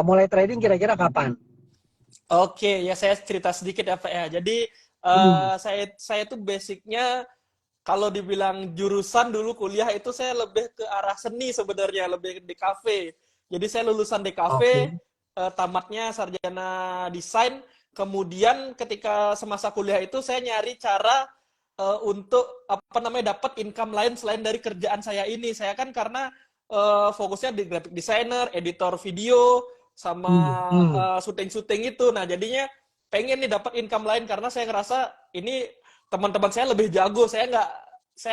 mulai trading kira-kira kapan? Oke, ya saya cerita sedikit ya Pak ya. Jadi Hmm. saya tuh basicnya kalau dibilang jurusan dulu kuliah itu saya lebih ke arah seni sebenarnya, lebih di kafe. Jadi saya lulusan di kafe, Oke. tamatnya sarjana desain. Kemudian ketika semasa kuliah itu saya nyari cara untuk apa namanya dapat income lain selain dari kerjaan saya ini. Saya kan karena fokusnya di graphic designer, editor video, sama Hmm. Hmm. syuting-syuting itu. Nah, jadinya pengen nih dapat income lain karena saya ngerasa ini teman-teman saya lebih jago. Saya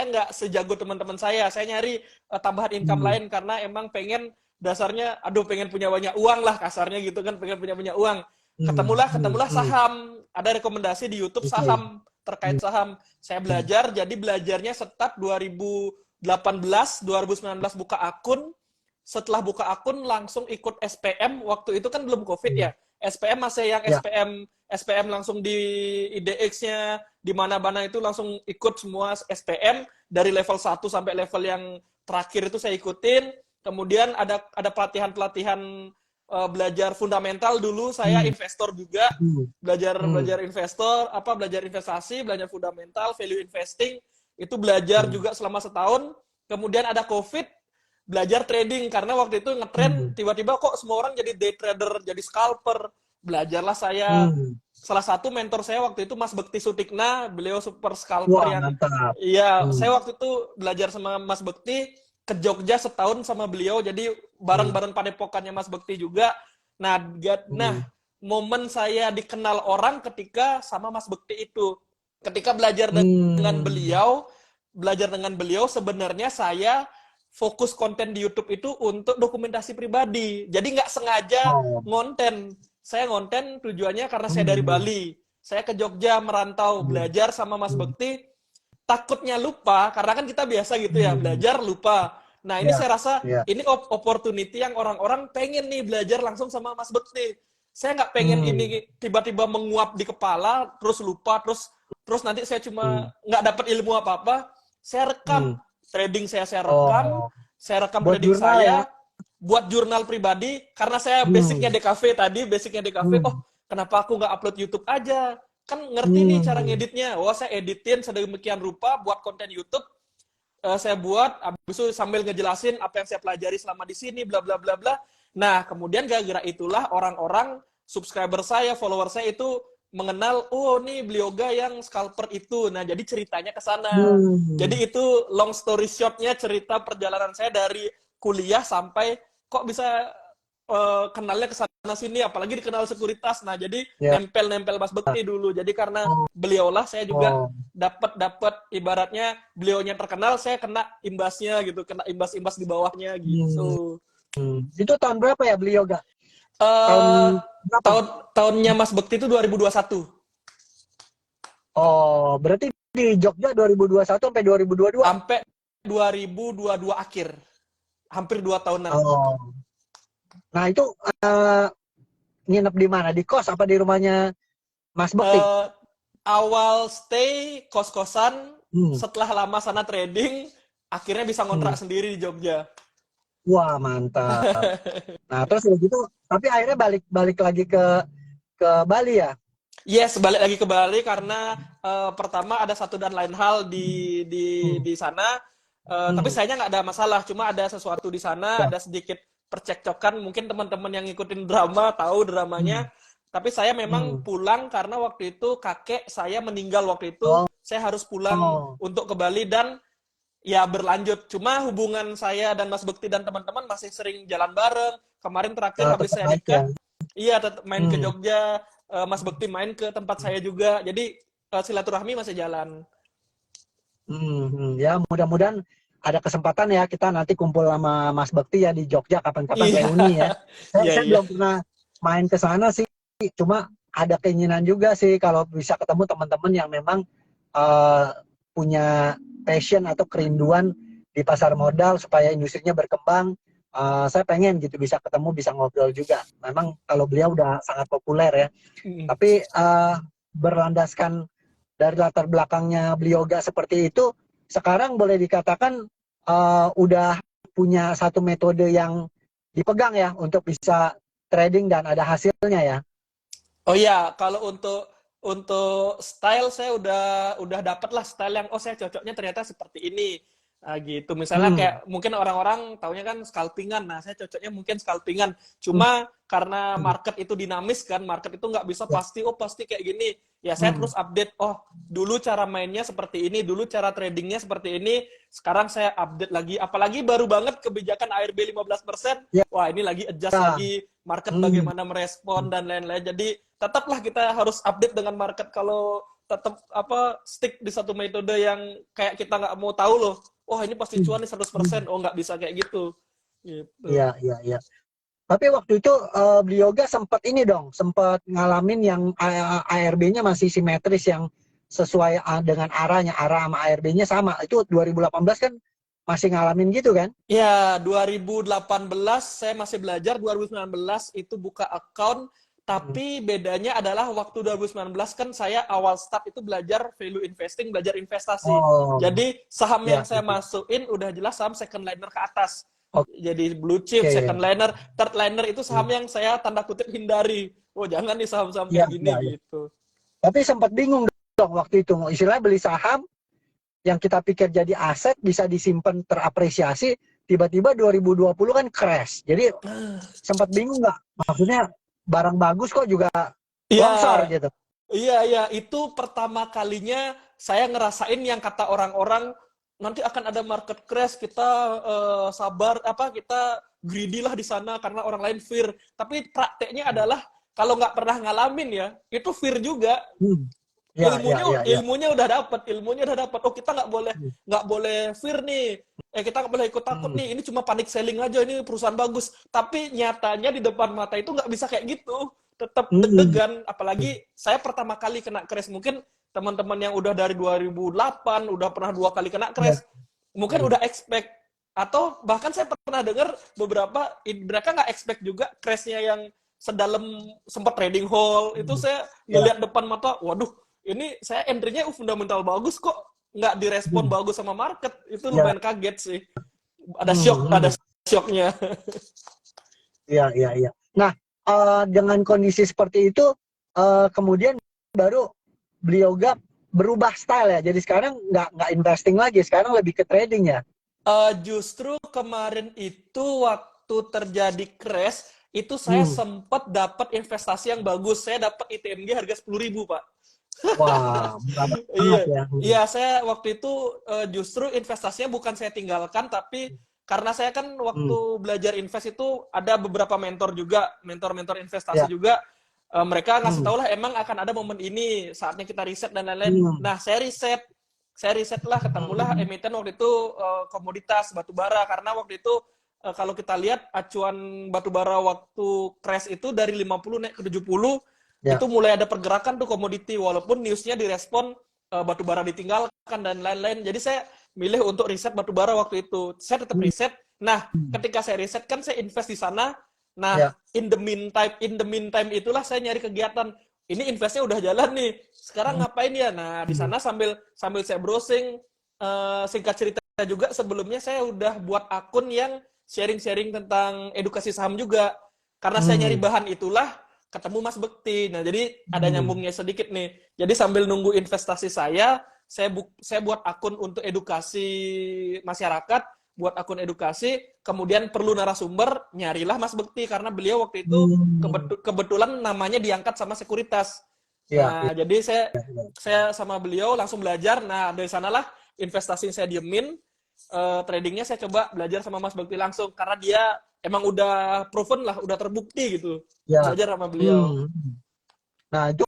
nggak sejago teman-teman saya. Saya nyari tambahan income Hmm. lain karena emang pengen dasarnya aduh pengen punya banyak uang lah kasarnya gitu kan, pengen punya banyak uang. Hmm. Hmm. Ketemulah Hmm. saham. Ada rekomendasi di YouTube Oke. saham, terkait Hmm. saham. Saya belajar, jadi belajarnya start 2018, 2019 buka akun. Setelah buka akun langsung ikut SPM. Waktu itu kan belum COVID Hmm. ya. SPM masih yang Ya. SPM langsung di IDX-nya, di mana-mana itu langsung ikut semua SPM dari level 1 sampai level yang terakhir itu saya ikutin. Kemudian ada pelatihan-pelatihan belajar fundamental dulu, saya Hmm. investor juga, Hmm. belajar Hmm. belajar investor, belajar investasi, belajar fundamental, value investing, itu belajar Hmm. juga selama setahun. Kemudian ada COVID, belajar trading karena waktu itu ngetren Hmm. tiba-tiba kok semua orang jadi day trader, jadi scalper. Belajarlah saya, Hmm. salah satu mentor saya waktu itu Mas Bekti Sutikna, beliau super scalper Wah, yang mantap. iya, Hmm. saya waktu itu belajar sama Mas Bekti ke Jogja setahun sama beliau, jadi Hmm. bareng-bareng padepokannya Mas Bekti juga. Nah, Hmm. momen saya dikenal orang ketika sama Mas Bekti itu. Ketika Hmm. belajar dengan beliau sebenarnya saya fokus konten di YouTube itu untuk dokumentasi pribadi. Jadi nggak sengaja Oh. ngonten. Saya ngonten tujuannya karena saya dari Hmm. Bali. Saya ke Jogja merantau, Hmm. belajar sama Mas Hmm. Bekti. Takutnya lupa, karena kan kita biasa gitu ya, Hmm. belajar lupa. Nah ini Ya. saya rasa Ya. ini opportunity yang orang-orang pengen nih belajar langsung sama Mas Bekti. Saya nggak pengen Hmm. ini tiba-tiba menguap di kepala, terus lupa, terus terus nanti saya Hmm. cuma nggak dapat ilmu apa-apa. Saya rekam Hmm. trading Oh, saya rekam buat trading jurnal ya? saya, buat jurnal pribadi, karena saya basicnya Hmm. DKV tadi, basicnya DKV, Hmm. oh kenapa aku nggak upload YouTube aja? Kan ngerti nih cara Hmm. ngeditnya. Oh saya editin sedemikian rupa buat konten YouTube, saya buat, habis itu sambil ngejelasin apa yang saya pelajari selama di sini, bla bla bla bla. Nah, kemudian gara-gara itulah orang-orang subscriber saya, follower saya itu mengenal, oh nih Blioga yang scalper itu. Nah, jadi ceritanya ke sana. Hmm. Jadi itu long story short-nya cerita perjalanan saya dari kuliah sampai kok bisa kenalnya ke sana sini, apalagi dikenal sekuritas. Nah, jadi Ya. nempel-nempel Mas Bekti dulu. Jadi karena Oh. beliaulah saya juga Oh. dapat ibaratnya beliaunya terkenal, saya kena imbasnya gitu, kena imbas-imbas di bawahnya Hmm. gitu. Itu tahun berapa ya beli yoga? Tahun eh berapa? tahun tahunnya Mas Bekti itu 2021 Oh, berarti di Jogja 2021 sampai 2022? sampai 2022 akhir, hampir 2 tahunan. Oh. Nah, itu eh, nginep di mana? Di kos apa di rumahnya Mas Bekti? eh Awal stay kos-kosan, Hmm. setelah lama sana trading, akhirnya bisa Hmm. ngontrak sendiri di Jogja. Wah, mantap. Nah, terus udah gitu, tapi akhirnya balik lagi ke Bali ya? Yes, balik lagi ke Bali karena pertama ada satu dan lain hal di Hmm. di sana. Tapi Hmm. sayanya nggak ada masalah, cuma ada sesuatu di sana, Ya. ada sedikit percekcokan. Mungkin teman-teman yang ngikutin drama tahu Hmm. dramanya. Tapi saya memang Hmm. pulang karena waktu itu kakek saya meninggal waktu itu. Oh. Saya harus pulang Oh. untuk ke Bali dan ya berlanjut. Cuma hubungan saya dan Mas Bekti dan teman-teman masih sering jalan bareng. Kemarin terakhir habis Tetap saya baik ya. nikah, iya tetap main ke Hmm. Jogja, Mas Bekti main ke tempat saya juga. Jadi silaturahmi masih jalan. Ya mudah-mudahan ada kesempatan ya kita nanti kumpul sama Mas Bekti ya di Jogja kapan-kapan Iya, reuni ya. Saya, iya, saya iya. belum pernah main ke sana sih, cuma ada keinginan juga sih kalau bisa ketemu teman-teman yang memang eh, punya passion atau kerinduan di pasar modal supaya industrinya berkembang. Saya pengen gitu bisa ketemu, bisa ngobrol juga. Memang kalau beliau udah sangat populer ya. Mm. Tapi berlandaskan dari latar belakangnya Blioga seperti itu, sekarang boleh dikatakan udah punya satu metode yang dipegang ya untuk bisa trading dan ada hasilnya ya. Oh iya, kalau untuk style saya udah dapet lah style yang saya cocoknya ternyata seperti ini. Nah, gitu. Misalnya kayak Hmm. mungkin orang-orang taunya kan scalpingan. Nah, saya cocoknya mungkin scalpingan. Hmm. Cuma karena Hmm. market itu dinamis kan, market itu nggak bisa Ya. pasti kayak gini. Ya saya Hmm. terus update. Oh, dulu cara mainnya seperti ini, dulu cara tradingnya seperti ini. Sekarang saya update lagi. Apalagi baru banget kebijakan ARB 15%. Ya. Wah, ini lagi adjust lagi market Hmm. bagaimana merespon dan lain-lain. Jadi tetaplah kita harus update dengan market. Kalau tetap stick di satu metode yang kayak kita nggak mau tahu loh, wah ini pasti cuan nih 100%, oh nggak bisa kayak gitu. Iya, iya, iya. Tapi waktu itu Bioga sempat ini dong, sempat ngalamin yang ARB-nya masih simetris yang sesuai dengan arahnya, arah sama ARB-nya sama. Itu 2018 kan masih ngalamin gitu kan? Ya, 2018 saya masih belajar, 2019 itu buka account, Hmm. tapi bedanya adalah waktu 2019 kan saya awal start itu belajar value investing, belajar investasi. Oh, Jadi saham yang ya. saya masukin udah jelas saham second liner ke atas. Jadi blue chip, Oke. second liner, third liner itu saham Hmm. yang saya tanda kutip hindari. Oh jangan nih saham-saham Iya, kayak gini iya, iya. gitu. Tapi sempat bingung dong waktu itu. Istilahnya beli saham yang kita pikir jadi aset bisa disimpan terapresiasi, tiba-tiba 2020 kan crash. Jadi sempat bingung nggak? Maksudnya barang bagus kok juga Iya, longsor gitu. iya, itu pertama kalinya saya ngerasain yang kata orang-orang nanti akan ada market crash, kita sabar, kita greedy lah di sana karena orang lain fear. Tapi prakteknya adalah kalau nggak pernah ngalamin ya, itu fear juga. Hmm. Ya, ya, ilmunya ya, ya. ilmunya udah dapat. Oh kita nggak boleh fear nih. Kita nggak boleh ikut takut Hmm. nih. Ini cuma panik selling aja. Ini perusahaan bagus. Tapi nyatanya di depan mata itu nggak bisa kayak gitu. Tetap Hmm. deg-degan. Apalagi saya pertama kali kena crash. Mungkin teman-teman yang udah dari 2008 udah pernah 2 kali kena Ya. crash. Mungkin udah expect, atau bahkan saya pernah dengar beberapa mereka nggak expect juga crashnya yang sedalam sempat trading hall itu. Saya Ya. ngelihat depan mata, waduh, ini saya entry-nya fundamental bagus kok, nggak direspon Hmm. bagus sama market. Itu Ya. lumayan kaget sih. Hmm. Ada Hmm. shocknya. Ya, ya, ya. Nah, dengan kondisi seperti itu, kemudian baru Bioga berubah style ya. Jadi sekarang nggak investing lagi, sekarang lebih ke trading ya. Justru kemarin itu waktu terjadi crash, itu saya Hmm. sempat dapat investasi yang bagus. Saya dapat ITMG harga 10.000, Pak. Wah, murah banget Iya, ya. iya, saya waktu itu justru investasinya bukan saya tinggalkan, tapi karena saya kan waktu Hmm. belajar invest itu ada beberapa mentor juga, mentor-mentor investasi Ya. juga. Mereka ngasih Hmm. tahu lah emang akan ada momen ini, saatnya kita riset dan lain-lain. Hmm. Nah, saya riset lah, ketemulah Hmm. emiten waktu itu komoditas batu bara, karena waktu itu kalau kita lihat acuan batu bara waktu crash itu dari 50 naik ke 70, Ya. itu mulai ada pergerakan tuh komoditi, walaupun newsnya direspon batu bara ditinggalkan dan lain-lain. Jadi saya milih untuk riset batu bara waktu itu. Saya tetap Hmm. riset. Nah, ketika saya riset kan saya invest di sana. Nah, Ya. in the meantime itulah saya nyari kegiatan. Ini investnya udah jalan nih. Sekarang ngapain ya? Nah, di sana sambil saya browsing, singkat cerita juga sebelumnya saya udah buat akun yang sharing-sharing tentang edukasi saham juga. Karena saya nyari Hmm. bahan itulah ketemu Mas Bekti. Nah, jadi ada Hmm. nyambungnya sedikit nih. Jadi sambil nunggu investasi saya buat akun untuk edukasi masyarakat, buat akun edukasi, kemudian perlu narasumber, nyarilah Mas Bekti karena beliau waktu itu Hmm. kebetulan namanya diangkat sama sekuritas. Ya. Nah, jadi saya sama beliau langsung belajar. Nah, dari sanalah investasi saya diemin, tradingnya saya coba belajar sama Mas Bekti langsung karena dia emang udah proven lah, udah terbukti gitu. Ya. Belajar sama beliau. Hmm. Nah, itu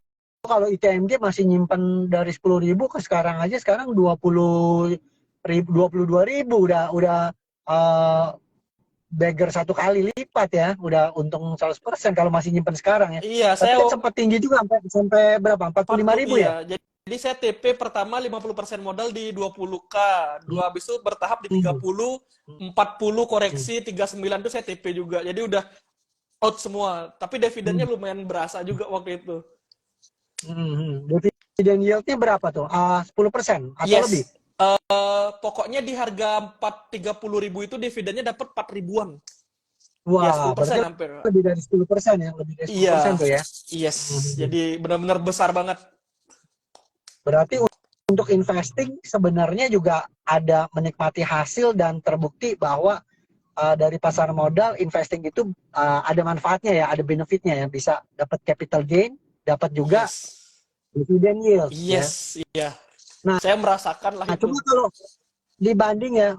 kalau ITMG masih nyimpen dari 10.000 ke sekarang aja, sekarang 20.000, 22.000 udah uh, beggar 1 kali lipat ya, udah untung 100% kalau masih nyimpen sekarang ya. Iya, Tapi saya kan sempat tinggi juga sampai berapa? 45.000 ya? iya. Jadi saya TP pertama 50% modal di 20K. Dua habis itu bertahap di Hmm. 30, 40 koreksi, 39 itu saya TP juga. Jadi udah out semua. Tapi dividennya Hmm. lumayan berasa juga waktu itu. Dividen yieldnya berapa tuh? 10% atau lebih? Yes. Pokoknya di harga 30.000 itu dividennya dapat 4 ribuan. Ya, Wah, 10% berarti hampir. lebih dari 10% ya, lebih dari 10% Iya, tuh ya. yes. Mhm. Jadi benar-benar besar banget. Berarti untuk investing sebenarnya juga ada menikmati hasil dan terbukti bahwa dari pasar modal investing itu ada manfaatnya ya, ada benefitnya ya, bisa dapat capital gain, dapat juga Yes. dividend yield ya. Yes, iya. Nah, Saya merasakan lah itu. cuma kalau dibanding ya,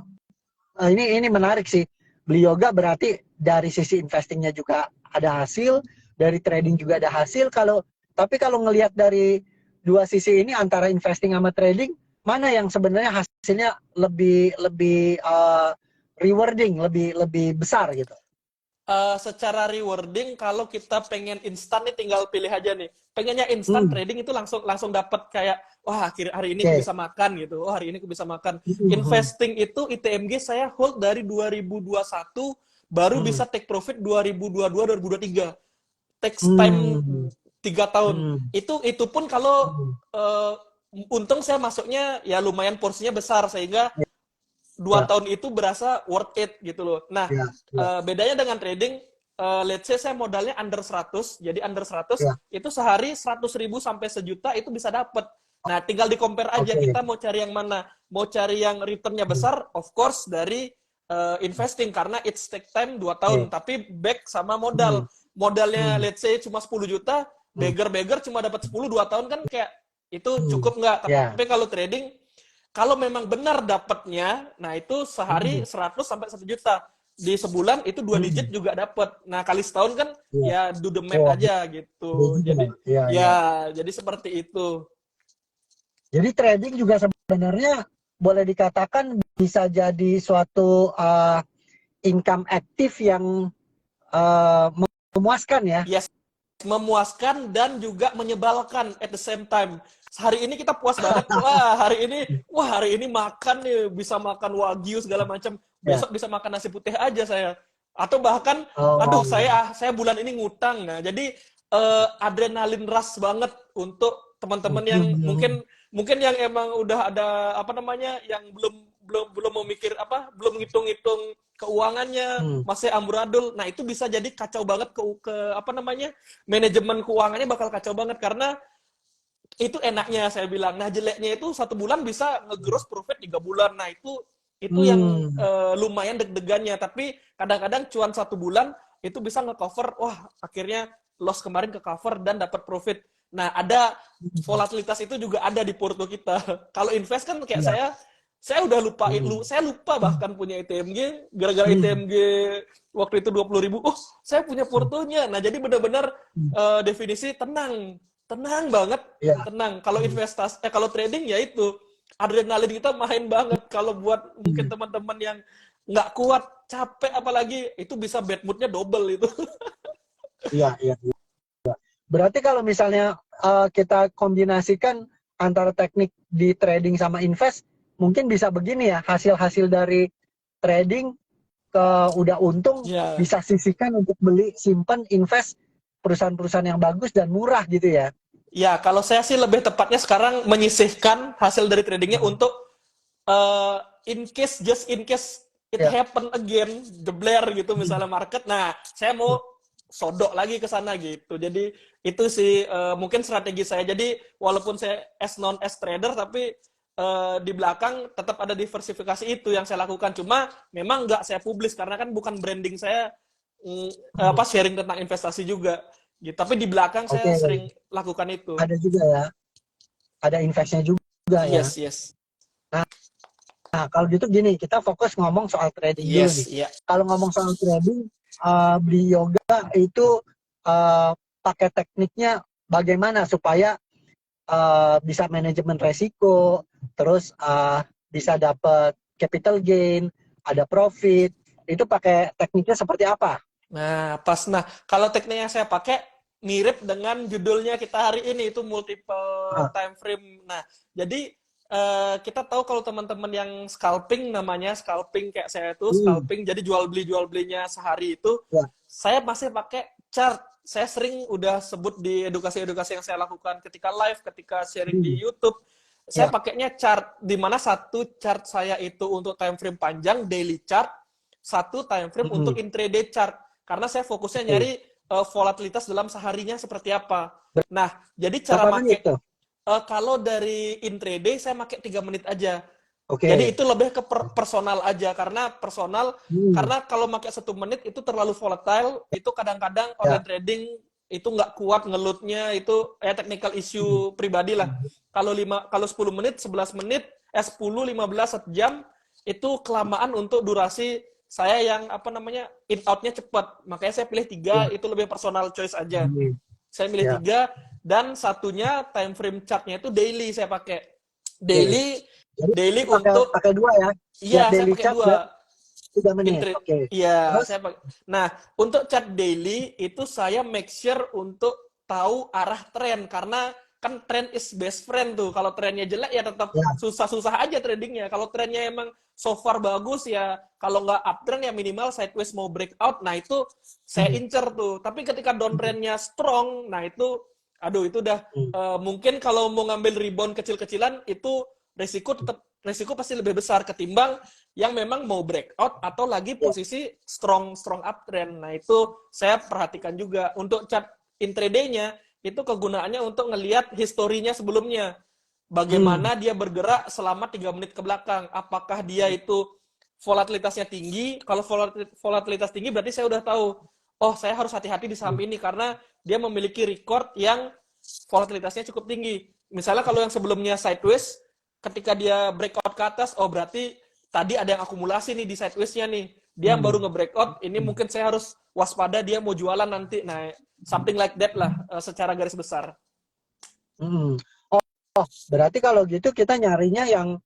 ini menarik sih. Beli yoga berarti dari sisi investingnya juga ada hasil, dari trading juga ada hasil. Tapi kalau ngelihat dari dua sisi ini antara investing sama trading, mana yang sebenarnya hasilnya lebih lebih rewarding, lebih lebih besar gitu? Secara rewarding kalau kita pengen instan nih tinggal pilih aja nih. Pengennya instan Hmm, trading itu langsung langsung dapat kayak wah akhir hari ini aku oke. bisa makan gitu. Oh hari ini aku bisa makan. Hmm, Investing itu ITMG saya hold dari 2021 baru hmm, bisa take profit 2022 2023. Takes time hmm, 3 tahun. hmm, Itu pun kalau hmm. uh, untung saya masuknya ya lumayan porsinya besar sehingga dua Ya, tahun itu berasa worth it gitu loh. Nah, ya, ya, bedanya dengan trading, let's say saya modalnya under 100, jadi under 100 ya. itu sehari 100.000 sampai sejuta itu bisa dapat. Nah, tinggal di compare aja Oke. kita mau cari yang mana. Mau cari yang returnnya Hmm, besar, of course dari investing karena it's take time 2 tahun, oke. tapi back sama Hmm, modal. Modalnya hmm, let's say cuma 10 juta, hmm, beggar-beggar cuma dapat 10 2 tahun kan kayak itu hmm. cukup nggak? Ya. Tapi kalau trading kalau memang benar dapatnya, nah itu sehari Hmm, 100 sampai 1 juta. Di sebulan itu 2 digit hmm. juga dapat. Nah, kali setahun kan Ya. ya do the math Oh, aja gede gitu. juga. Jadi Ya, ya. ya, jadi seperti itu. Jadi trading juga sebenarnya boleh dikatakan bisa jadi suatu income aktif yang memuaskan ya. Yes, memuaskan dan juga menyebalkan at the same time. Hari ini kita puas banget, wah hari ini makan nih, bisa makan wagyu segala macam. Ya. Besok bisa makan nasi putih aja saya. Atau bahkan, aduh Oh, saya bulan ini ngutang. Nah, jadi adrenalin rush banget untuk teman-teman yang hmm, mungkin mungkin yang emang udah ada apa namanya, yang belum belum belum memikir apa, belum ngitung-ngitung keuangannya, hmm, masih amburadul. Nah, itu bisa jadi kacau banget ke apa namanya? Manajemen keuangannya bakal kacau banget karena itu enaknya saya bilang. Nah, jeleknya itu 1 bulan bisa ngegross profit 3 bulan. Nah, itu yang hmm, lumayan deg-degannya. Tapi kadang-kadang cuan 1 bulan itu bisa nge-cover, wah akhirnya loss kemarin ke cover dan dapat profit. Nah, ada hmm, volatilitas itu juga ada di porto kita. Kalau invest kan kayak ya, saya udah lupa, hmm, saya lupa bahkan punya ITMG, gara-gara hmm, ITMG waktu itu 20.000, oh saya punya portonya. Nah, jadi benar-benar hmm, definisi tenang, tenang banget, ya, tenang. Kalau hmm, investasi, kalau trading ya itu adrenalin kita main banget. Kalau buat mungkin hmm, teman-teman yang nggak kuat, capek apalagi, itu bisa bad moodnya double itu. iya, iya. Berarti kalau misalnya kita kombinasikan antara teknik di trading sama invest, mungkin bisa begini ya, hasil-hasil dari trading ke udah untung Ya, bisa sisihkan untuk beli, simpan, invest perusahaan-perusahaan yang bagus dan murah gitu ya. ya kalau saya sih lebih tepatnya sekarang menyisihkan hasil dari tradingnya Hmm. untuk just in case it Ya. happen again, jebler gitu misalnya market. Nah, saya mau sodok lagi ke sana gitu. Jadi itu sih mungkin strategi saya. Jadi walaupun saya as trader tapi di belakang tetap ada diversifikasi itu yang saya lakukan. Cuma memang nggak saya publis karena kan bukan branding saya apa sharing tentang investasi juga. Gitu. Tapi di belakang saya Oke, sering lakukan itu. ada juga ya, ada investnya juga ya. Yes, yes. Nah, kalau gitu gini, kita fokus ngomong soal trading dulu nih. Yes, ya. Kalau ngomong soal trading, beli yoga itu pakai tekniknya bagaimana supaya bisa manajemen resiko, terus bisa dapat capital gain, ada profit. Itu pakai tekniknya seperti apa? Nah, pas. Nah, kalau teknik yang saya pakai mirip dengan judulnya kita hari ini itu multiple Ah, time frame. Nah, jadi kita tahu kalau teman-teman yang scalping namanya scalping kayak saya itu hmm, scalping jadi jual belinya sehari itu ya, saya masih pakai chart. Saya sering udah sebut di edukasi-edukasi yang saya lakukan ketika live, ketika sharing di hmm, YouTube. Saya ya, pakainya chart di mana satu chart saya itu untuk time frame panjang daily chart, satu time frame untuk hmm, intraday chart. karena saya fokusnya Oke. nyari volatilitas dalam seharinya seperti apa. Nah, jadi cara Berapa menit make tuh? kalau dari intraday saya pakai 3 menit aja. Jadi Oke. itu lebih ke personal aja, karena personal, Hmm. karena kalau pakai 1 menit itu terlalu volatile, itu kadang-kadang Ya. online trading itu nggak kuat ngelutnya, itu technical Hmm. issue pribadi lah. Kalau 10 menit, 11 menit, 10, 15, 1 jam, itu kelamaan untuk durasi saya yang apa namanya in out-nya cepat. Makanya saya pilih 3, Ya. itu lebih personal choice aja. Hmm. Saya pilih Ya. 3, dan satunya time frame chart-nya itu daily saya pakai. Oke. Daily Jadi daily pakai untuk pakai dua ya. Lihat iya, saya daily pakai chart dan 2. 3 menit. Oke. Iya, Terus? saya pakai. Nah, untuk chart daily itu saya make sure untuk tahu arah tren, karena kan trend is best friend tuh. Kalau trennya jelek ya tetap Ya. susah-susah aja tradingnya. Kalau trennya emang so far bagus ya, kalau nggak uptrend ya minimal sideways mau breakout. Nah itu saya Hmm. incer tuh. Tapi ketika downtrendnya strong, nah itu, aduh itu udah Hmm. mungkin kalau mau ngambil rebound kecil-kecilan itu resiko pasti lebih besar ketimbang yang memang mau breakout atau lagi Ya. posisi strong uptrend. Nah, itu saya perhatikan juga. Untuk chart intraday-nya itu kegunaannya untuk ngelihat historinya sebelumnya. Hmm. Bagaimana dia bergerak selama 3 menit ke belakang. Apakah dia itu volatilitasnya tinggi? Kalau volatilitas tinggi berarti saya udah tahu, oh saya harus hati-hati di saham ini karena dia memiliki record yang volatilitasnya cukup tinggi. Misalnya kalau yang sebelumnya sideways, ketika dia breakout ke atas, oh berarti tadi ada yang akumulasi nih di sideways-nya nih. Dia baru Hmm. nge-breakout, ini mungkin saya harus waspada dia mau jualan nanti. Nah, something like that lah secara garis besar. Hmm. Oh, berarti kalau gitu kita nyarinya yang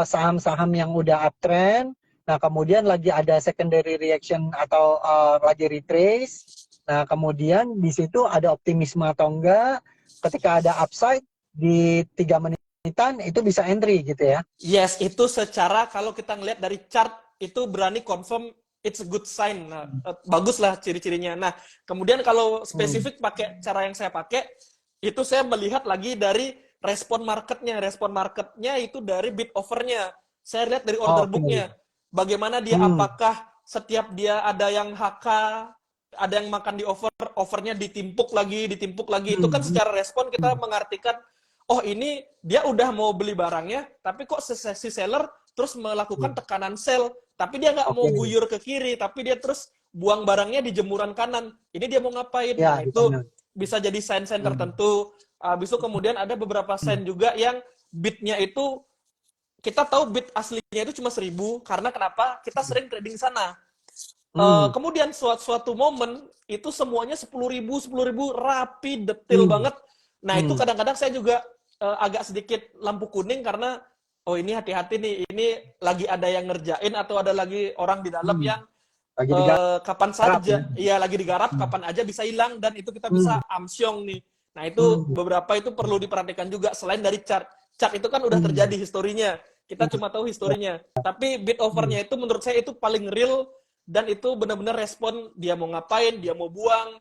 saham-saham yang udah uptrend, nah kemudian lagi ada secondary reaction atau lagi retrace, nah kemudian di situ ada optimisme atau enggak, ketika ada upside di 3 menitan itu bisa entry gitu ya. Yes, itu secara kalau kita ngelihat dari chart itu berani confirm it's a good sign. Nah, bagus lah ciri-cirinya. Nah, kemudian kalau Hmm. spesifik pakai cara yang saya pakai, itu saya melihat lagi dari respon marketnya. Respon marketnya itu dari bid overnya. Saya lihat dari order Oke. booknya. Bagaimana dia, Hmm. apakah setiap dia ada yang HK, ada yang makan di over, overnya ditimpuk lagi. Itu kan Hmm. secara respon kita Hmm. mengartikan, oh ini dia udah mau beli barangnya, tapi kok si seller terus melakukan Hmm. tekanan sell, tapi dia nggak mau Oke. guyur ke kiri, tapi dia terus buang barangnya di jemuran kanan. Ini dia mau ngapain? Ya, Nah di itu kanan. bisa jadi sign-sign Hmm. tertentu. Habis itu kemudian ada beberapa Hmm. sign juga yang bidnya itu kita tahu bid aslinya itu cuma 1.000 karena kenapa? Kita sering trading sana. Hmm. Kemudian suatu momen itu semuanya 10.000 rapi, detail Hmm. banget. Nah itu Hmm. kadang-kadang saya juga agak sedikit lampu kuning karena oh ini hati-hati nih, ini lagi ada yang ngerjain atau ada lagi orang di dalam Hmm. yang Lagi digarap kapan ya. saja, ya lagi digarap, Hmm. kapan aja bisa hilang dan itu kita Hmm. bisa amsyong nih. Nah itu Hmm. beberapa itu perlu diperhatikan juga selain dari chart. Chart itu kan udah Hmm. terjadi historinya, kita cuma tahu Ya. historinya. Tapi bid Hmm. overnya itu menurut saya itu paling real dan itu benar-benar respon dia mau ngapain, dia mau buang,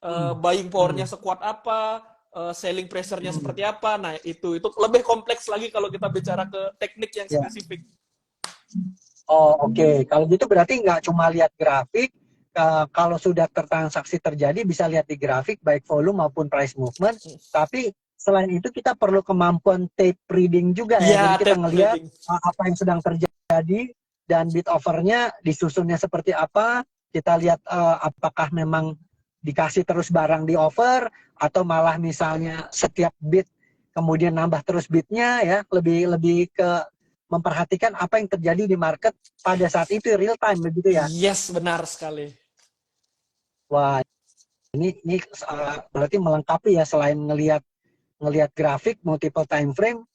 Hmm. buying Hmm. powernya sekuat apa, selling pressure-nya Hmm. seperti apa. Nah itu lebih kompleks lagi kalau kita bicara ke teknik yang Ya. spesifik. Oh, oke. Kalau gitu berarti nggak cuma lihat grafik, kalau sudah transaksi terjadi bisa lihat di grafik baik volume maupun price movement. Tapi selain itu kita perlu kemampuan tape reading juga ya. Jadi Iya, kita tape ngelihat trading. apa yang sedang terjadi dan bid overnya disusunnya seperti apa. Kita lihat apakah memang dikasih terus barang di over atau malah misalnya setiap bid kemudian nambah terus bidnya ya. Lebih ke memperhatikan apa yang terjadi di market pada saat itu real time begitu ya. Yes, benar sekali. Wah, ini berarti melengkapi ya selain ngelihat grafik multiple time frame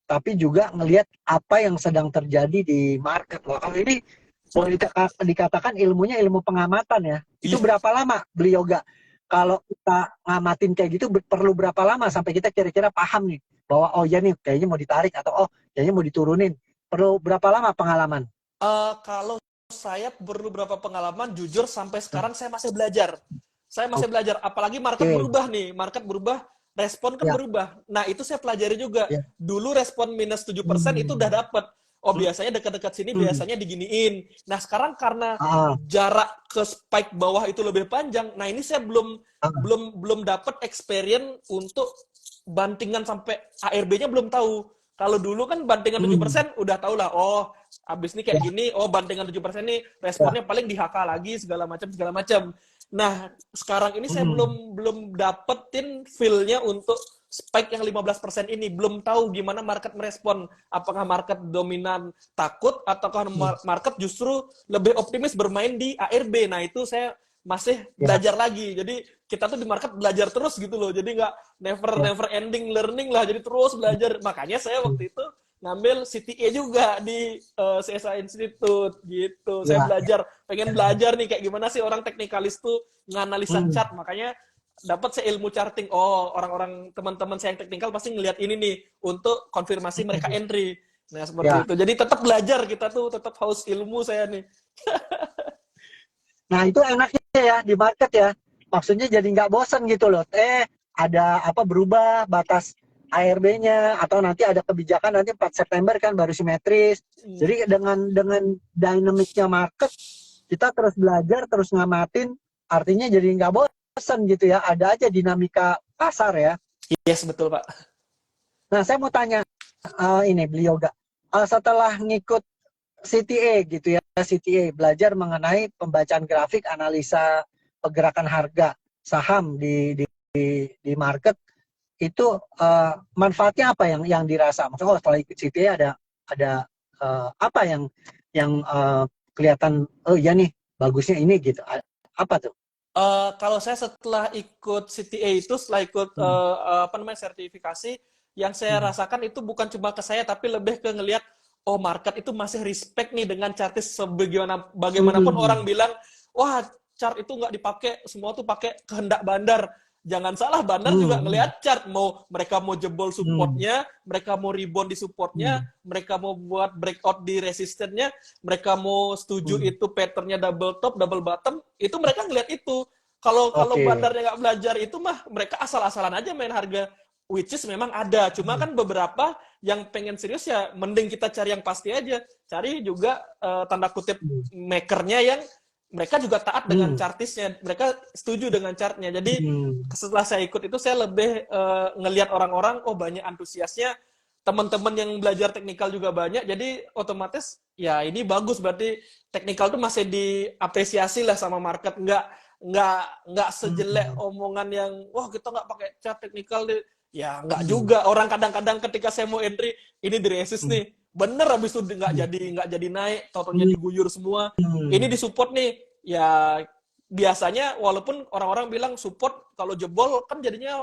tapi juga ngelihat apa yang sedang terjadi di market. Wah, kalau ini boleh dikatakan ilmunya ilmu pengamatan ya. Itu Iya. berapa lama beli yoga? Kalau kita ngamatin kayak gitu perlu berapa lama sampai kita kira-kira paham nih bahwa oh ya nih kayaknya mau ditarik atau oh kayaknya mau diturunin. Perlu berapa lama pengalaman? Kalau saya perlu berapa pengalaman, jujur sampai sekarang saya masih belajar. Saya masih Oke, belajar, apalagi market berubah nih, market berubah, respon kan ya, berubah. Nah, itu saya pelajari juga. ya. Dulu respon minus 7% itu Hmm. udah dapet. oh biasanya dekat-dekat sini biasanya diginiin. Nah sekarang karena Ah, jarak ke spike bawah itu lebih panjang, nah ini saya belum ah, belum belum dapat experience untuk bantingan sampai ARB-nya belum tahu. Kalau dulu kan bantingan 7% udah tau lah, oh abis ini kayak ya, gini, oh bantingan 7% ini ya, responnya paling di HK lagi segala macam. Nah, sekarang ini saya belum belum dapetin feel-nya untuk spike yang 15% ini. Belum tahu gimana market merespon. Apakah market dominan takut ataukah market justru lebih optimis bermain di ARB. Nah, itu saya masih ya, belajar lagi. Jadi kita tuh di market belajar terus gitu loh. Jadi nggak ya. never ending learning lah. Jadi terus belajar. Makanya saya waktu itu ngambil CTA juga di CSA Institute gitu. Saya Ya, belajar, pengen belajar nih kayak gimana sih orang teknikalis tuh nganalisa hmm, chart. Makanya dapat saya ilmu charting. Oh, orang-orang teman-teman saya yang teknikal pasti ngelihat ini nih untuk konfirmasi mereka entry. Nah, seperti ya. itu. Jadi tetap belajar kita tuh, tetap haus ilmu saya nih. Nah, itu enaknya ya di market ya. Maksudnya jadi nggak bosan gitu loh. Ada apa berubah batas ARB-nya atau nanti ada kebijakan nanti 4 September kan baru simetris. Hmm. Jadi dengan dinamiknya market kita terus belajar, terus ngamatin, artinya jadi nggak bosan gitu ya. Ada aja dinamika pasar ya. Yes, betul, Pak. Nah, saya mau tanya ini beliau gak setelah ngikut CTA gitu ya, CTA belajar mengenai pembacaan grafik, analisa pergerakan harga saham di market itu manfaatnya apa yang dirasa? Maksudnya oh, setelah ikut CTA ada apa yang kelihatan oh iya nih bagusnya ini gitu. Apa tuh? Kalau saya setelah ikut CTA itu, setelah ikut Hmm. apa namanya sertifikasi, yang saya Hmm. rasakan itu bukan cuma ke saya, tapi lebih ke ngelihat, oh market itu masih respect nih dengan chartis bagaimanapun orang Hmm. bilang, wah chart itu nggak dipakai, semua tuh pakai kehendak bandar. Jangan salah, bandar juga Hmm. ngelihat chart, mereka mau jebol Hmm. supportnya, mereka mau rebound di supportnya, Hmm. mereka mau buat breakout di resistennya, mereka mau setuju Hmm. itu patternnya double top, double bottom, itu mereka ngelihat itu. Kalau kalau Oke. bandarnya nggak belajar itu mah mereka asal-asalan aja main harga, which is memang ada. Cuma Hmm. kan beberapa yang pengen serius ya mending kita cari yang pasti aja. Cari juga tanda kutip Hmm. makernya yang mereka juga taat dengan Hmm. chartisnya. Mereka setuju dengan chartnya. Jadi Hmm. setelah saya ikut itu saya lebih ngelihat orang-orang, oh banyak antusiasnya. Teman-teman yang belajar teknikal juga banyak. Jadi otomatis ya ini bagus, berarti teknikal tuh masih diapresiasi lah sama market. Nggak sejelek Hmm. omongan yang wah kita nggak pakai chart teknikal deh. Ya nggak Hmm. juga, orang kadang-kadang ketika saya mau entry ini di resist Hmm. nih bener, habis itu Hmm. nggak jadi naik, totalnya Hmm. diguyur semua. Ini Hmm. di support nih, ya biasanya walaupun orang-orang bilang support kalau jebol kan jadinya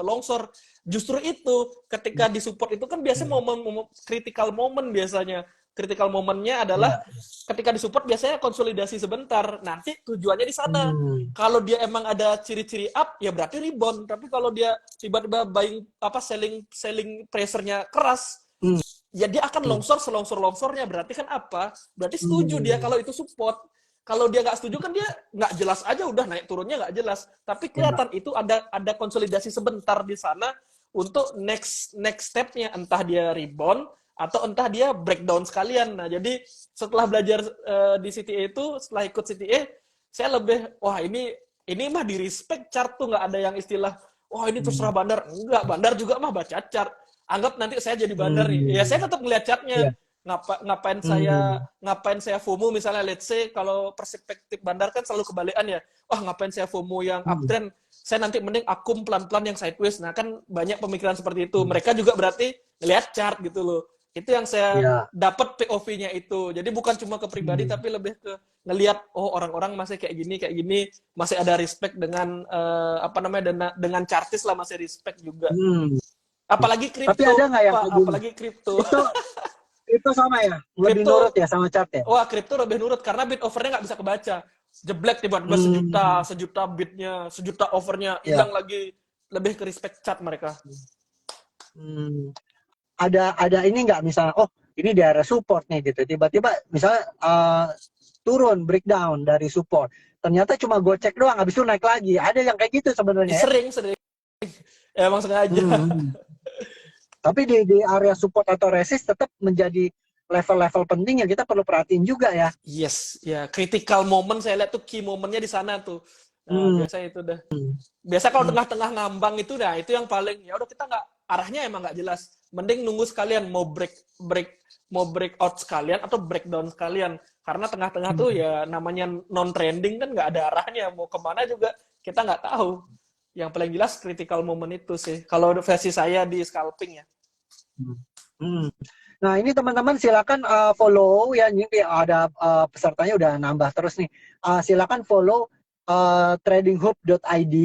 longsor, justru itu ketika di support itu kan biasanya momen critical moment, biasanya critical momennya adalah Ya. ketika di support biasanya konsolidasi sebentar, nanti tujuannya di sana. Hmm. Kalau dia emang ada ciri-ciri up ya berarti rebound, tapi kalau dia tiba-tiba buying apa selling pressure-nya keras Hmm. ya dia akan longsor selongsor-longsornya, berarti kan apa? Berarti setuju dia Hmm. kalau itu support. Kalau dia nggak setuju kan dia nggak jelas aja, udah naik turunnya nggak jelas. Tapi Ya. kelihatan itu ada konsolidasi sebentar di sana untuk next step-nya, entah dia rebound atau entah dia breakdown sekalian. Nah, jadi setelah belajar di CTA itu, setelah ikut CTA, saya lebih, wah ini mah di respect chart tuh, nggak ada yang istilah, wah ini terserah Hmm. bandar. Enggak, bandar juga mah baca chart. Anggap nanti saya jadi bandar nih. Ya saya Hmm. tetap ngeliat chartnya. Ya. Hmm. Ngapain saya FOMO misalnya, let's say kalau perspektif bandar kan selalu kebalikan ya. Wah, ngapain saya FOMO yang Hmm. uptrend, saya nanti mending akum pelan-pelan yang sideways. Nah kan banyak pemikiran seperti itu. Hmm. Mereka juga berarti ngeliat chart gitu loh. Itu yang saya Ya. dapat POV-nya itu. Jadi bukan cuma ke pribadi Hmm. tapi lebih ke ngelihat, oh orang-orang masih kayak gini, masih ada respect dengan apa namanya, dengan chartis lah, masih respect juga. Hmm. Apalagi Tapi ada kripto, nggak yang Pak, kayak gini? apalagi kripto. Itu itu sama ya, lebih nurut Kripto, ya sama chart ya. wah kripto lebih nurut karena bid overnya nggak bisa kebaca. Jeblek tiba-tiba Hmm. sejuta bidnya, sejuta overnya, Ya. hilang lagi. Lebih ke respect chart mereka. Hmm. Ada ini nggak misalnya, oh ini di area support nih gitu. Tiba-tiba misalnya turun breakdown dari support. Ternyata cuma gocek doang, habis itu naik lagi. Ada yang kayak gitu sebenarnya ya. Sering. Ya, emang sengaja. Hmm. Tapi di area support atau resist tetap menjadi level-level penting ya kita perlu perhatiin juga ya. Yes, ya critical moment saya lihat tuh key momennya di sana tuh. Nah, Hmm. biasa itu dah. Biasa kalau Hmm. tengah-tengah ngambang itu dah, itu yang paling ya udah kita nggak arahnya emang nggak jelas. Mending nunggu sekalian mau break out sekalian atau breakdown sekalian. Karena tengah-tengah tuh ya namanya non trending kan nggak ada arahnya. Mau kemana juga kita nggak tahu. Yang paling jelas critical moment itu sih. Kalau versi saya di scalping ya. Hmm. Nah, ini teman-teman silakan follow ya, ini ada pesertanya udah nambah terus nih. Silakan follow tradinghub.id.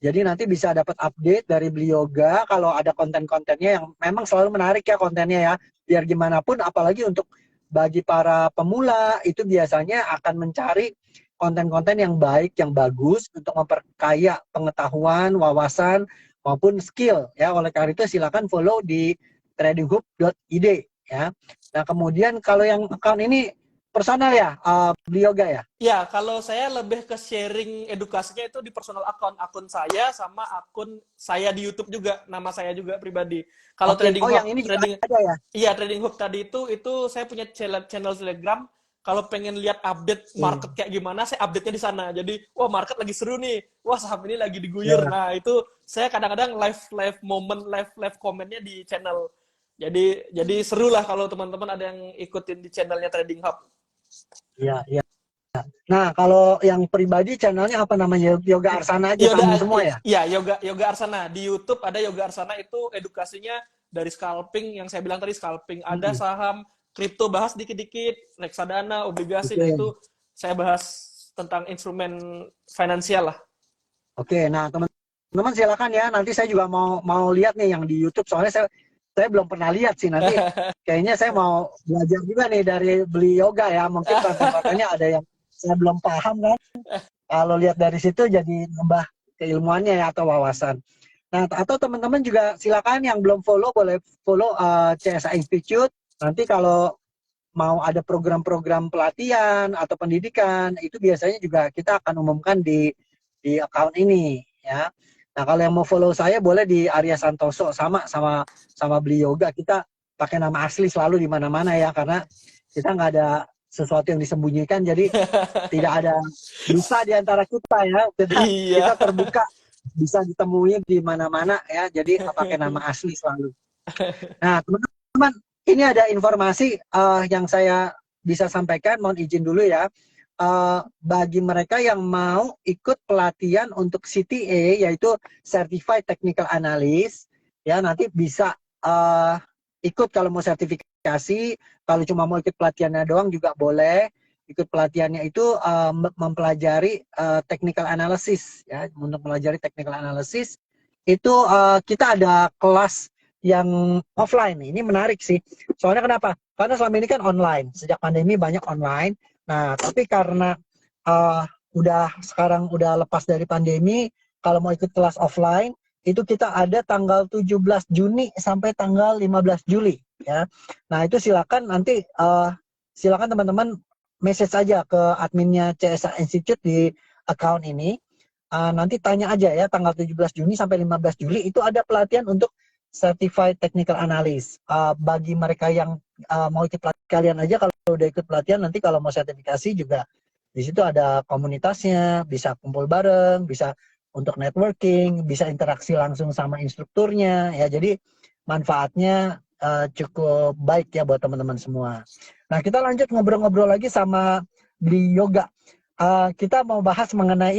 Jadi nanti bisa dapat update dari Beli Yoga kalau ada konten-kontennya yang memang selalu menarik ya kontennya ya. Biar gimana pun apalagi untuk bagi para pemula itu biasanya akan mencari konten-konten yang baik, yang bagus untuk memperkaya pengetahuan, wawasan maupun skill ya. Oleh karena itu silakan follow di tradinghub.id ya. Nah, kemudian kalau yang account ini personal ya, Beli Yoga ya. Ya, kalau saya lebih ke sharing edukasinya itu di personal akun saya sama akun saya di YouTube juga, nama saya juga pribadi. Kalau Oke. Trading Oh, Hub, yang ini juga ada ya. iya Trading Hub tadi itu saya punya channel Telegram. Kalau pengen lihat update market Oke. kayak gimana, saya update-nya di sana. Jadi, wah market lagi seru nih, wah saham ini lagi diguyur. Ya. Nah itu saya kadang-kadang live moment, live komennya di channel. Jadi seru lah kalau teman-teman ada yang ikutin di channelnya Trading Hub. Iya, iya. Nah, kalau yang pribadi channelnya apa namanya? Yoga Arsana aja Yoga, sama semua ya? iya Yoga Arsana di YouTube ada Yoga Arsana itu edukasinya dari scalping yang saya bilang tadi scalping ada Hmm. saham kripto bahas dikit-dikit reksadana obligasi nah Oke. itu saya bahas tentang instrumen finansial lah. Oke. Nah, teman-teman silakan ya. Nanti saya juga mau lihat nih yang di YouTube. Soalnya saya belum pernah lihat sih. Nanti kayaknya saya mau belajar juga nih dari Beli Yoga ya. Mungkin konten-kontennya ada yang saya belum paham kan. Kalau lihat dari situ jadi nambah keilmuannya ya atau wawasan. Nah, atau teman-teman juga silakan yang belum follow boleh follow CSA Institute. Nanti kalau mau ada program-program pelatihan atau pendidikan itu biasanya juga kita akan umumkan di account ini ya. Nah, kalau yang mau follow saya boleh di Arya Santoso sama Beli Yoga. Kita pakai nama asli selalu di mana-mana ya karena kita nggak ada sesuatu yang disembunyikan jadi tidak ada dusta di antara kita ya. Kita Iya. terbuka bisa ditemui di mana-mana ya. Jadi pakai nama asli selalu. Nah, teman-teman, ini ada informasi yang saya bisa sampaikan. Mohon izin dulu ya. Bagi mereka yang mau ikut pelatihan untuk CTA, yaitu Certified Technical Analyst, ya nanti bisa ikut kalau mau sertifikasi. Kalau cuma mau ikut pelatihannya doang juga boleh. Ikut pelatihannya itu mempelajari technical analysis, ya. Untuk mempelajari technical analysis itu kita ada kelas yang offline. Ini menarik sih. Soalnya kenapa? Karena selama ini kan online. Sejak pandemi banyak online. Nah, tapi karena uh, sekarang udah lepas dari pandemi, kalau mau ikut kelas offline, itu kita ada tanggal 17 Juni sampai tanggal 15 Juli. Ya. Nah, itu silakan nanti silakan teman-teman message aja ke adminnya CSA Institute di account ini. Nanti tanya aja ya tanggal 17 Juni sampai 15 Juli itu ada pelatihan untuk Certified Technical Analyst. Bagi mereka yang mau ikut pelatihan kalian aja kalau udah ikut pelatihan nanti kalau mau sertifikasi juga di situ ada komunitasnya, bisa kumpul bareng, bisa untuk networking, bisa interaksi langsung sama instrukturnya ya. Jadi manfaatnya cukup baik ya buat teman-teman semua. Nah, kita lanjut ngobrol-ngobrol lagi sama Beli Yoga. Kita mau bahas mengenai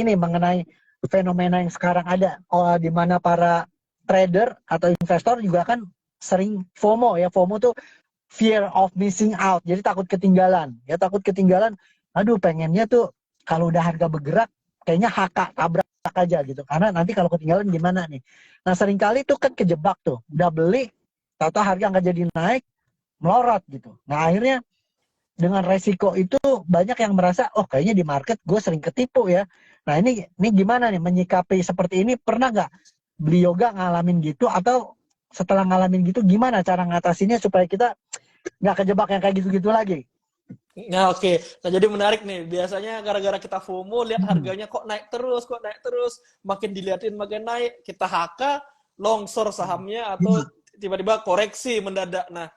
fenomena yang sekarang ada, di mana para trader atau investor juga kan sering FOMO ya. FOMO tuh fear of missing out. Jadi takut ketinggalan. Ya takut ketinggalan. Aduh, pengennya tuh kalau udah harga bergerak kayaknya tabrak aja gitu. Karena nanti kalau ketinggalan gimana nih. Nah, seringkali tuh kan kejebak tuh. Udah beli, tahu harga nggak jadi naik, melorot gitu. Nah, akhirnya dengan resiko itu banyak yang merasa, oh kayaknya di market gue sering ketipu ya. Nah, ini gimana nih menyikapi seperti ini? Pernah nggak Beli Yoga ngalamin gitu, atau setelah ngalamin gitu gimana cara ngatasinnya supaya kita nggak kejebak yang kayak gitu-gitu lagi? Nah, oke. Nah, jadi menarik nih. Biasanya gara-gara kita FOMO, lihat harganya kok naik terus, makin diliatin makin naik, kita HK, longsor sahamnya atau tiba-tiba koreksi mendadak. Nah,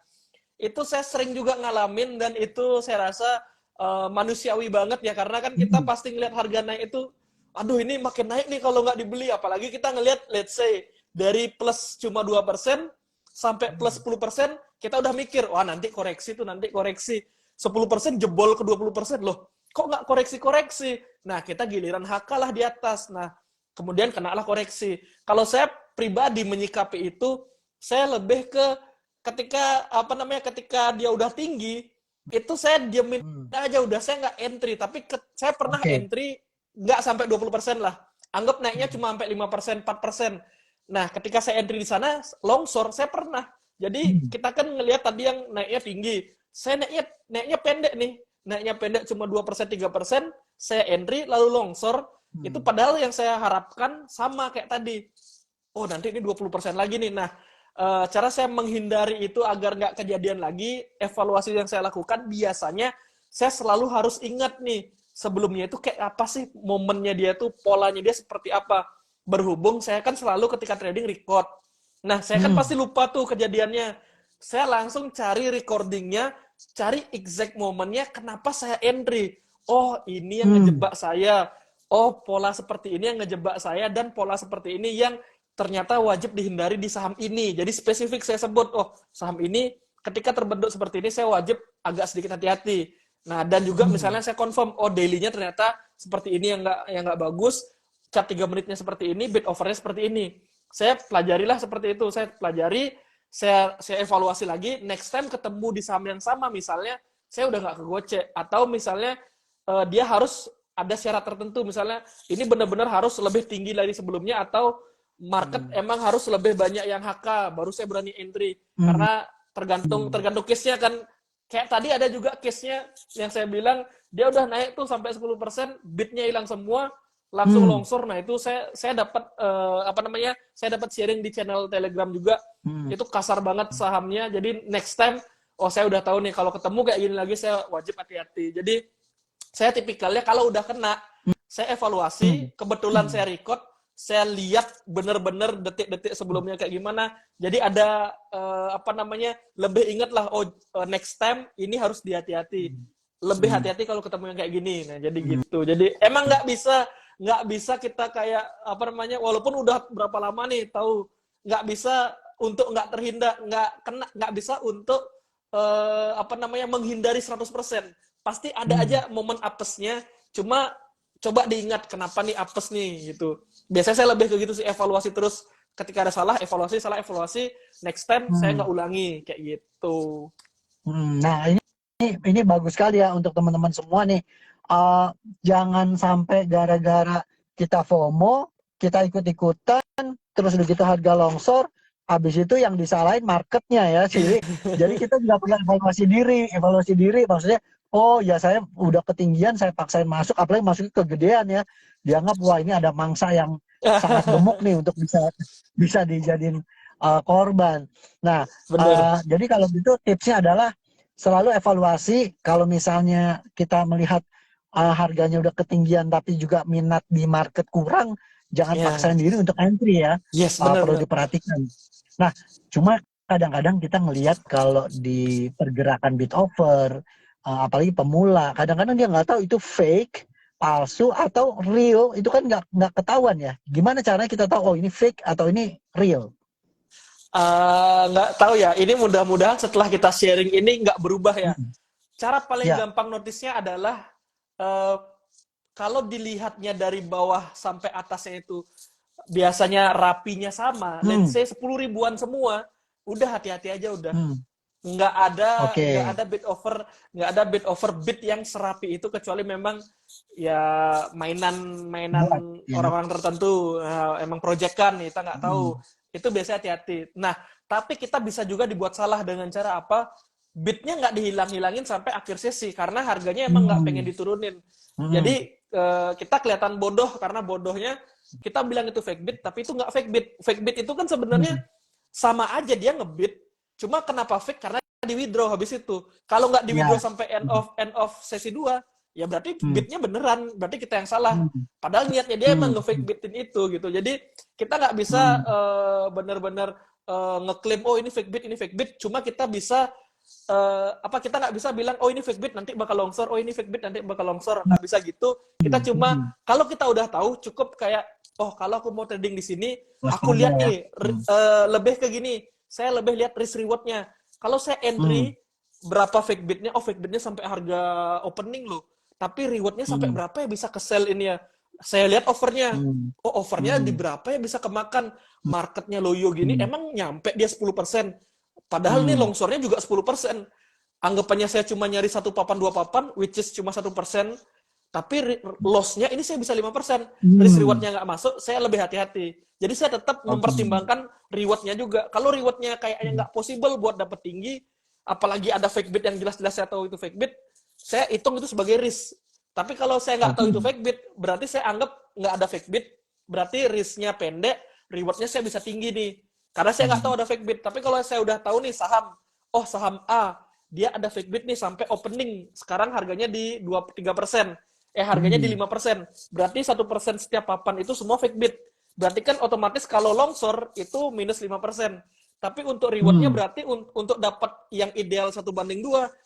itu saya sering juga ngalamin, dan itu saya rasa manusiawi banget ya, karena kan kita pasti ngeliat harga naik itu, aduh ini makin naik nih kalau nggak dibeli, apalagi kita ngeliat let's say dari plus cuma 2% sampai plus 10%, kita udah mikir, wah nanti koreksi tuh, nanti koreksi. 10% jebol ke 20%, loh kok nggak koreksi-koreksi? Nah, kita giliran HK lah di atas. Nah, kemudian kenalah koreksi. Kalau saya pribadi menyikapi itu, saya lebih ke ketika ketika dia udah tinggi, itu saya diemin aja, udah saya nggak entry. Tapi saya pernah entry nggak sampai 20% lah. Anggap naiknya cuma sampai 5%, 4%. Nah, ketika saya entry di sana, longsor, saya pernah. Jadi, kita kan ngelihat tadi yang naiknya tinggi. Saya naiknya pendek nih. Naiknya pendek cuma 2%, 3%, saya entry, lalu longsor. Itu padahal yang saya harapkan sama kayak tadi. Oh, nanti ini 20% lagi nih. Nah, cara saya menghindari itu agar nggak kejadian lagi, evaluasi yang saya lakukan, biasanya saya selalu harus ingat nih, sebelumnya itu kayak apa sih momennya dia tuh, polanya dia seperti apa. Berhubung saya kan selalu ketika trading record. Nah, saya kan pasti lupa tuh kejadiannya. Saya langsung cari recordingnya, cari exact momennya kenapa saya entry. Oh, ini yang ngejebak saya. Oh, pola seperti ini yang ngejebak saya, dan pola seperti ini yang ternyata wajib dihindari di saham ini. Jadi spesifik saya sebut, oh saham ini ketika terbentuk seperti ini saya wajib agak sedikit hati-hati. Nah, dan juga misalnya saya confirm, oh daily-nya ternyata seperti ini yang nggak bagus, chart 3 menitnya seperti ini, bid overnya seperti ini. Saya pelajarilah seperti itu, saya pelajari, saya evaluasi lagi, next time ketemu di saham yang sama misalnya, saya udah nggak kegocek. Atau misalnya dia harus ada syarat tertentu, misalnya ini benar-benar harus lebih tinggi dari sebelumnya, atau market emang harus lebih banyak yang HK, baru saya berani entry. Karena tergantung case-nya kan. Kayak tadi ada juga case-nya yang saya bilang, dia udah naik tuh sampai 10%, bid-nya hilang semua, langsung longsor. Nah, itu saya dapat saya dapat sharing di channel Telegram juga. Itu kasar banget sahamnya. Jadi next time, oh saya udah tahu nih kalau ketemu kayak gini lagi saya wajib hati-hati. Jadi saya tipikalnya kalau udah kena, saya evaluasi, kebetulan saya record, saya lihat bener-bener detik-detik sebelumnya kayak gimana. Jadi ada lebih inget lah, oh next time ini harus dihati-hati. Lebih hati-hati kalau ketemu yang kayak gini. Nah, jadi gitu. Jadi emang nggak bisa kita kayak walaupun udah berapa lama nih tahu, nggak bisa untuk nggak terhindar, nggak bisa untuk menghindari 100%. Pasti ada aja momen apesnya, cuma coba diingat kenapa nih apes nih gitu. Biasanya saya lebih ke gitu sih, evaluasi terus, ketika ada salah evaluasi, next time saya nggak ulangi kayak gitu. Nah, ini bagus sekali ya untuk teman-teman semua nih. Jangan sampai gara-gara kita FOMO, kita ikut-ikutan, terus begitu harga longsor, habis itu yang disalahin marketnya ya sih. Jadi kita juga perlu evaluasi diri, maksudnya, oh ya saya udah ketinggian, saya paksain masuk, apalagi masuknya kegedean ya. Dianggap, wah ini ada mangsa yang sangat gemuk nih untuk bisa dijadiin korban. Nah, jadi kalau gitu tipsnya adalah selalu evaluasi. Kalau misalnya kita melihat harganya udah ketinggian tapi juga minat di market kurang, jangan paksain diri untuk entry ya. Perlu diperhatikan. Nah, cuma kadang-kadang kita ngelihat kalau di pergerakan bid over, apalagi pemula, kadang-kadang dia nggak tahu itu fake, palsu atau real, itu kan nggak ketahuan ya. Gimana caranya kita tahu, oh ini fake atau ini real? Nggak tahu ya, ini mudah-mudahan setelah kita sharing ini nggak berubah ya. Cara paling gampang notisnya adalah kalau dilihatnya dari bawah sampai atasnya itu biasanya rapinya sama, let's say 10 ribuan semua, udah hati-hati aja udah. Nggak ada bid over bid yang serapi itu, kecuali memang ya mainan orang-orang tertentu, emang proyekan, kita nggak tahu. Itu biasanya hati-hati. Nah, tapi kita bisa juga dibuat salah dengan cara apa? Bidnya nggak dihilang-hilangin sampai akhir sesi, karena harganya emang nggak pengen diturunin. Jadi kita kelihatan bodoh, karena bodohnya kita bilang itu fake bid, tapi itu nggak fake bid. Fake bid itu kan sebenarnya sama aja dia ngebid, cuma kenapa fake? Karena di withdraw habis itu. Kalau nggak di withdraw sampai end of sesi 2, ya berarti bidnya beneran, berarti kita yang salah. Padahal niatnya dia emang nge-fake bidin itu gitu. Jadi kita nggak bisa bener-bener ngeklaim, oh ini fake bid, cuma kita bisa kita nggak bisa bilang oh ini fake bid nanti bakal longsor, oh ini fake bid nanti bakal longsor, nggak bisa gitu. Kita cuma kalau kita udah tahu cukup kayak oh kalau aku mau trading di sini, aku lihat nih lebih ke gini, saya lebih lihat risk rewardnya. Kalau saya entry berapa fake bidnya, oh fake bidnya sampai harga opening loh, tapi rewardnya sampai berapa ya bisa ke sell ini ya. Saya lihat overnya, oh overnya di berapa ya bisa kemakan, marketnya loyo gini, emang nyampe dia 10%. Padahal nih longsornya juga 10%. Anggapannya saya cuma nyari 1 papan, 2 papan, which is cuma 1%. Tapi loss-nya ini saya bisa 5%. Risk reward-nya nggak masuk, saya lebih hati-hati. Jadi saya tetap mempertimbangkan reward-nya juga. Kalau reward-nya kayaknya nggak possible buat dapat tinggi, apalagi ada fake bid yang jelas-jelas saya tahu itu fake bid, saya hitung itu sebagai risk. Tapi kalau saya nggak tahu itu fake bid, berarti saya anggap nggak ada fake bid, berarti risk-nya pendek, reward-nya saya bisa tinggi nih. Karena saya nggak tahu ada fake bid. Tapi kalau saya udah tahu nih saham, oh saham A, dia ada fake bid nih sampai opening. Sekarang harganya di 2-3%. Harganya di 5%. Berarti 1% setiap papan itu semua fake bid. Berarti kan otomatis kalau longsor itu minus 5%. Tapi untuk rewardnya berarti untuk dapat yang ideal 1/2,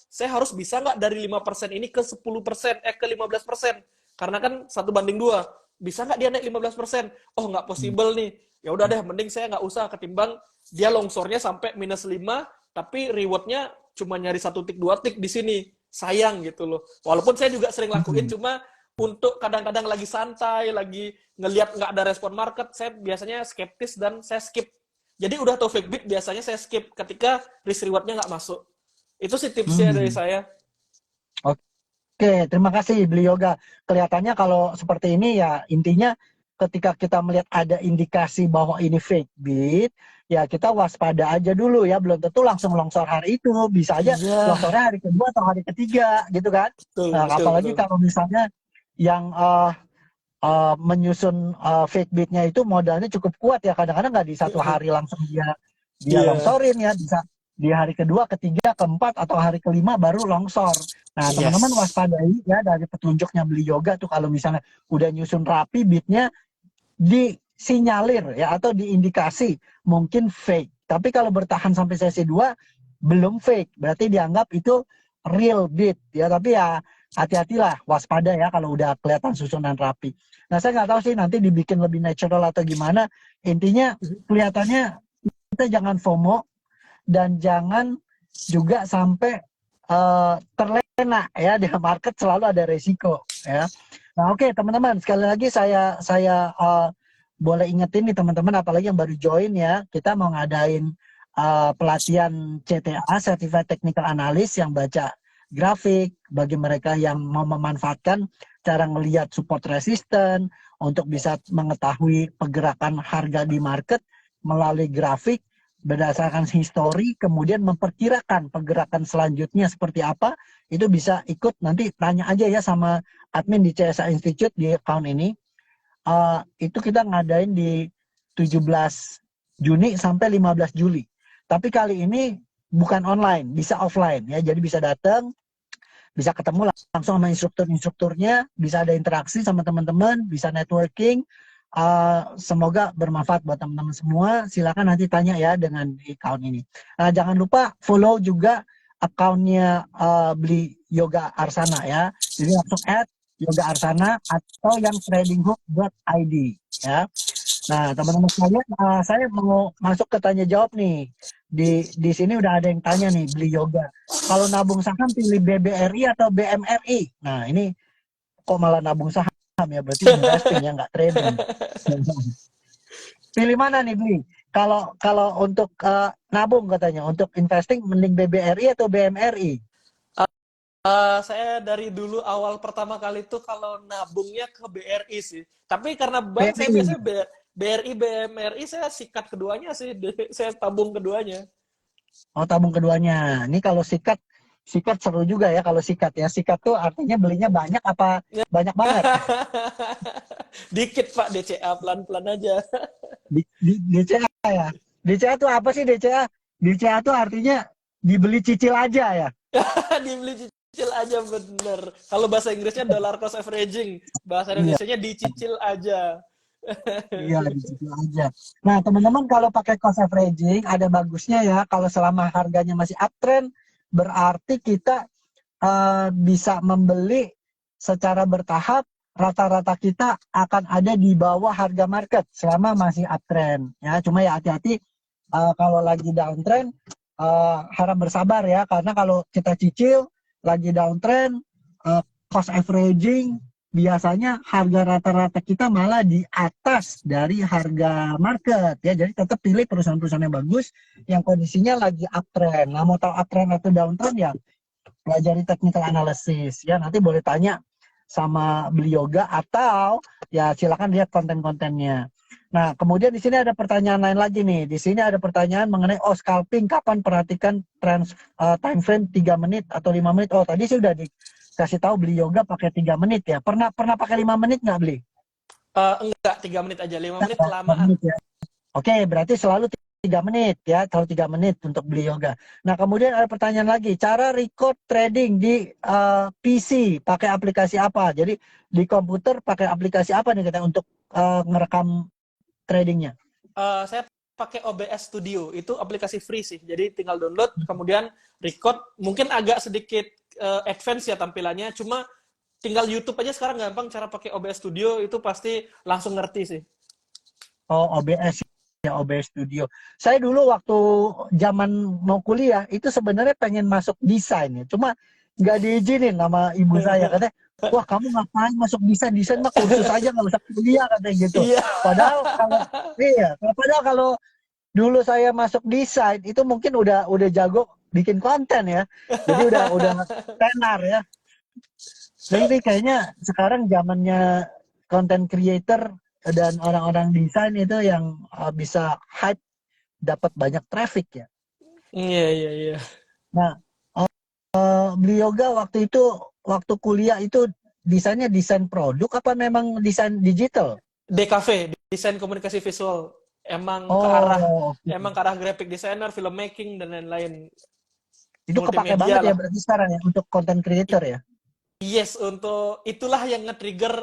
saya harus bisa nggak dari 5% ini ke 10%, ke 15%. Karena kan 1/2. Bisa nggak dia naik 15%? Oh, nggak possible nih. Ya udah deh, mending saya nggak usah, ketimbang dia longsornya sampai minus 5, tapi rewardnya cuma nyari 1 tik 2 tik di sini. Sayang gitu loh. Walaupun saya juga sering lakuin, cuma untuk kadang-kadang lagi santai, lagi ngelihat nggak ada respon market, saya biasanya skeptis dan saya skip. Jadi udah tahu fake bid, biasanya saya skip ketika risk rewardnya nggak masuk. Itu sih tipsnya dari saya. Oke, terima kasih Beli Yoga. Kelihatannya kalau seperti ini ya intinya ketika kita melihat ada indikasi bahwa ini fake bid, ya kita waspada aja dulu ya. Belum tentu langsung longsor hari itu, bisa aja longsornya hari kedua atau hari ketiga gitu kan. Nah, apalagi kalau misalnya yang menyusun fake bidnya itu modalnya cukup kuat ya. Kadang-kadang nggak di satu hari langsung dia longsorin ya, bisa di hari kedua, ketiga, keempat, atau hari kelima baru longsor. Nah, teman-teman waspadai ya dari petunjuknya Beli Yoga tuh kalau misalnya udah nyusun rapi bidnya disinyalir ya atau diindikasi mungkin fake. Tapi kalau bertahan sampai sesi 2 belum fake, berarti dianggap itu real bid ya. Tapi ya hati-hatilah, waspada ya kalau udah kelihatan susunan rapi. Nah, saya nggak tahu sih nanti dibikin lebih natural atau gimana. Intinya kelihatannya kita jangan FOMO dan jangan juga sampai terlena ya, di market selalu ada resiko ya. Nah, oke, teman-teman, sekali lagi saya boleh ingetin nih teman-teman, apalagi yang baru join ya, kita mau ngadain pelatihan CTA, Certified Technical Analyst, yang baca grafik bagi mereka yang mau memanfaatkan cara ngelihat support resisten untuk bisa mengetahui pergerakan harga di market melalui grafik berdasarkan histori, kemudian memperkirakan pergerakan selanjutnya seperti apa. Itu bisa ikut, nanti tanya aja ya sama admin di CSA Institute di account ini. Itu kita ngadain di 17 Juni sampai 15 Juli. Tapi kali ini bukan online, bisa offline ya. Jadi bisa datang, bisa ketemu langsung sama instrukturnya, bisa ada interaksi sama teman-teman, bisa networking. Semoga bermanfaat buat teman-teman semua. Silakan nanti tanya ya dengan account ini. Jangan lupa follow juga accountnya Beli Yoga Arsana ya. Jadi langsung add Yoga Arsana atau yang tradinghook.id ya. Nah, teman-teman sekalian, saya mau masuk ke tanya jawab nih. Di sini udah ada yang tanya nih, Beli Yoga. Kalau nabung saham pilih BBRI atau BMRI? Nah, ini kok malah nabung saham ya, berarti investing ya, nggak trading. Pilih mana nih, Beli? Kalau untuk nabung katanya, untuk investing mending BBRI atau BMRI? Saya dari dulu awal pertama kali itu kalau nabungnya ke BRI sih. Tapi karena bank saya biasanya BRI, BMRI, saya sikat keduanya sih. Saya tabung keduanya. Oh, tabung keduanya. Ini kalau sikat seru juga ya kalau sikat ya. Sikat tuh artinya belinya banyak apa banyak banget? Dikit Pak, DCA pelan-pelan aja. DCA ya. DCA tuh apa sih DCA? DCA tuh artinya dibeli cicil aja ya. Dibeli cicil aja, bener. Kalau bahasa Inggrisnya dollar cost averaging, bahasa Indonesianya dicicil aja. Iya, dicicil aja. Nah, teman-teman kalau pakai cost averaging ada bagusnya ya kalau selama harganya masih uptrend, berarti kita bisa membeli secara bertahap. Rata-rata kita akan ada di bawah harga market selama masih uptrend ya. Cuma ya hati-hati kalau lagi downtrend harap bersabar ya, karena kalau kita cicil lagi downtrend cost averaging biasanya harga rata-rata kita malah di atas dari harga market ya. Jadi tetap pilih perusahaan-perusahaan yang bagus yang kondisinya lagi uptrend. Nah, mau tahu uptrend atau downtrend ya pelajari technical analysis ya. Nanti boleh tanya sama Beli Yoga atau ya silakan lihat konten-kontennya. Nah, kemudian di sini ada pertanyaan lain lagi nih. Di sini ada pertanyaan mengenai scalping kapan perhatikan time frame 3 menit atau 5 menit. Oh, tadi sudah dikasih tahu Beli Yoga pakai 3 menit ya. Pernah pakai 5 menit nggak, Beli? Enggak, 3 menit aja. 5 menit kelamaan. Ya. Oke, berarti selalu 3 menit ya, kalau 3 menit untuk Beli Yoga. Nah, kemudian ada pertanyaan lagi, cara record trading di PC pakai aplikasi apa? Jadi di komputer pakai aplikasi apa nih kita untuk ngerekam tradingnya? Saya pakai OBS Studio, itu aplikasi free sih. Jadi tinggal download, kemudian record. Mungkin agak sedikit advance ya tampilannya, cuma tinggal YouTube aja sekarang gampang cara pakai OBS Studio, itu pasti langsung ngerti sih. Oh, OBS ya, OBS Studio. Saya dulu waktu zaman mau kuliah itu sebenarnya pengen masuk desain ya, cuma nggak diizinin sama ibu saya, katanya, wah kamu ngapain masuk desain mah kursus aja nggak usah kuliah, katanya gitu. Iya. Padahal kalau dulu saya masuk desain itu mungkin udah jago bikin konten ya, jadi udah tenar ya. Jadi kayaknya sekarang zamannya content creator dan orang-orang desain itu yang bisa hype, dapat banyak traffic ya. Iya. Nah, Beli Yoga waktu kuliah itu desainnya desain produk apa memang desain digital? DKV, desain komunikasi visual. Emang ke arah graphic designer, filmmaking dan lain-lain. Itu kepake banget ya berarti sekarang ya untuk content creator ya. Yes, untuk itulah yang nge-trigger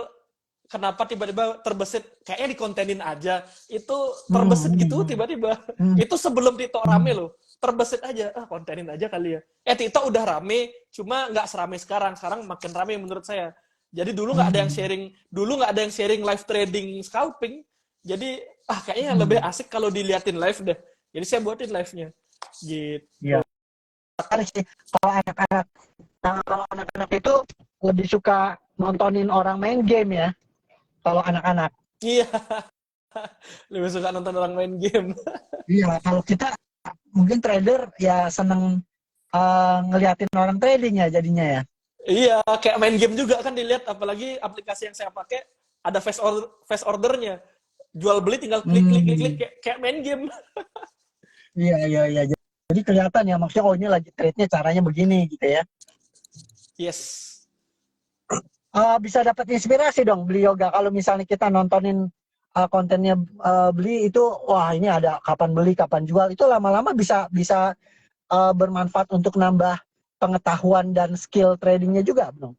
kenapa tiba-tiba terbesit kayaknya dikontenin aja. Itu terbesit gitu tiba-tiba. Itu sebelum TikTok rame loh. Terbesit aja, kontenin aja kali ya. TikTok udah rame, cuma nggak serame sekarang. Sekarang makin rame menurut saya. Jadi dulu nggak ada yang sharing live trading scalping. Jadi kayaknya lebih asik kalau diliatin live deh. Jadi saya buatin live-nya. Gitu. Iya. Sih kalau anak-anak itu lebih suka nontonin orang main game ya. Kalau anak-anak. Iya. Lebih suka nonton orang main game. Iya, kalau kita mungkin trader ya seneng ngeliatin orang trading ya jadinya ya. Iya, kayak main game juga kan dilihat, apalagi aplikasi yang saya pakai ada fast ordernya. Jual beli tinggal klik kayak main game. Iya. Jadi kelihatan ya, maksudnya ini lagi trade-nya caranya begini gitu ya. Yes. Bisa dapat inspirasi dong Beli Yoga kalau misalnya kita nontonin kontennya Beli itu, wah ini ada kapan beli kapan jual, itu lama-lama bisa bermanfaat untuk nambah pengetahuan dan skill tradingnya juga dong.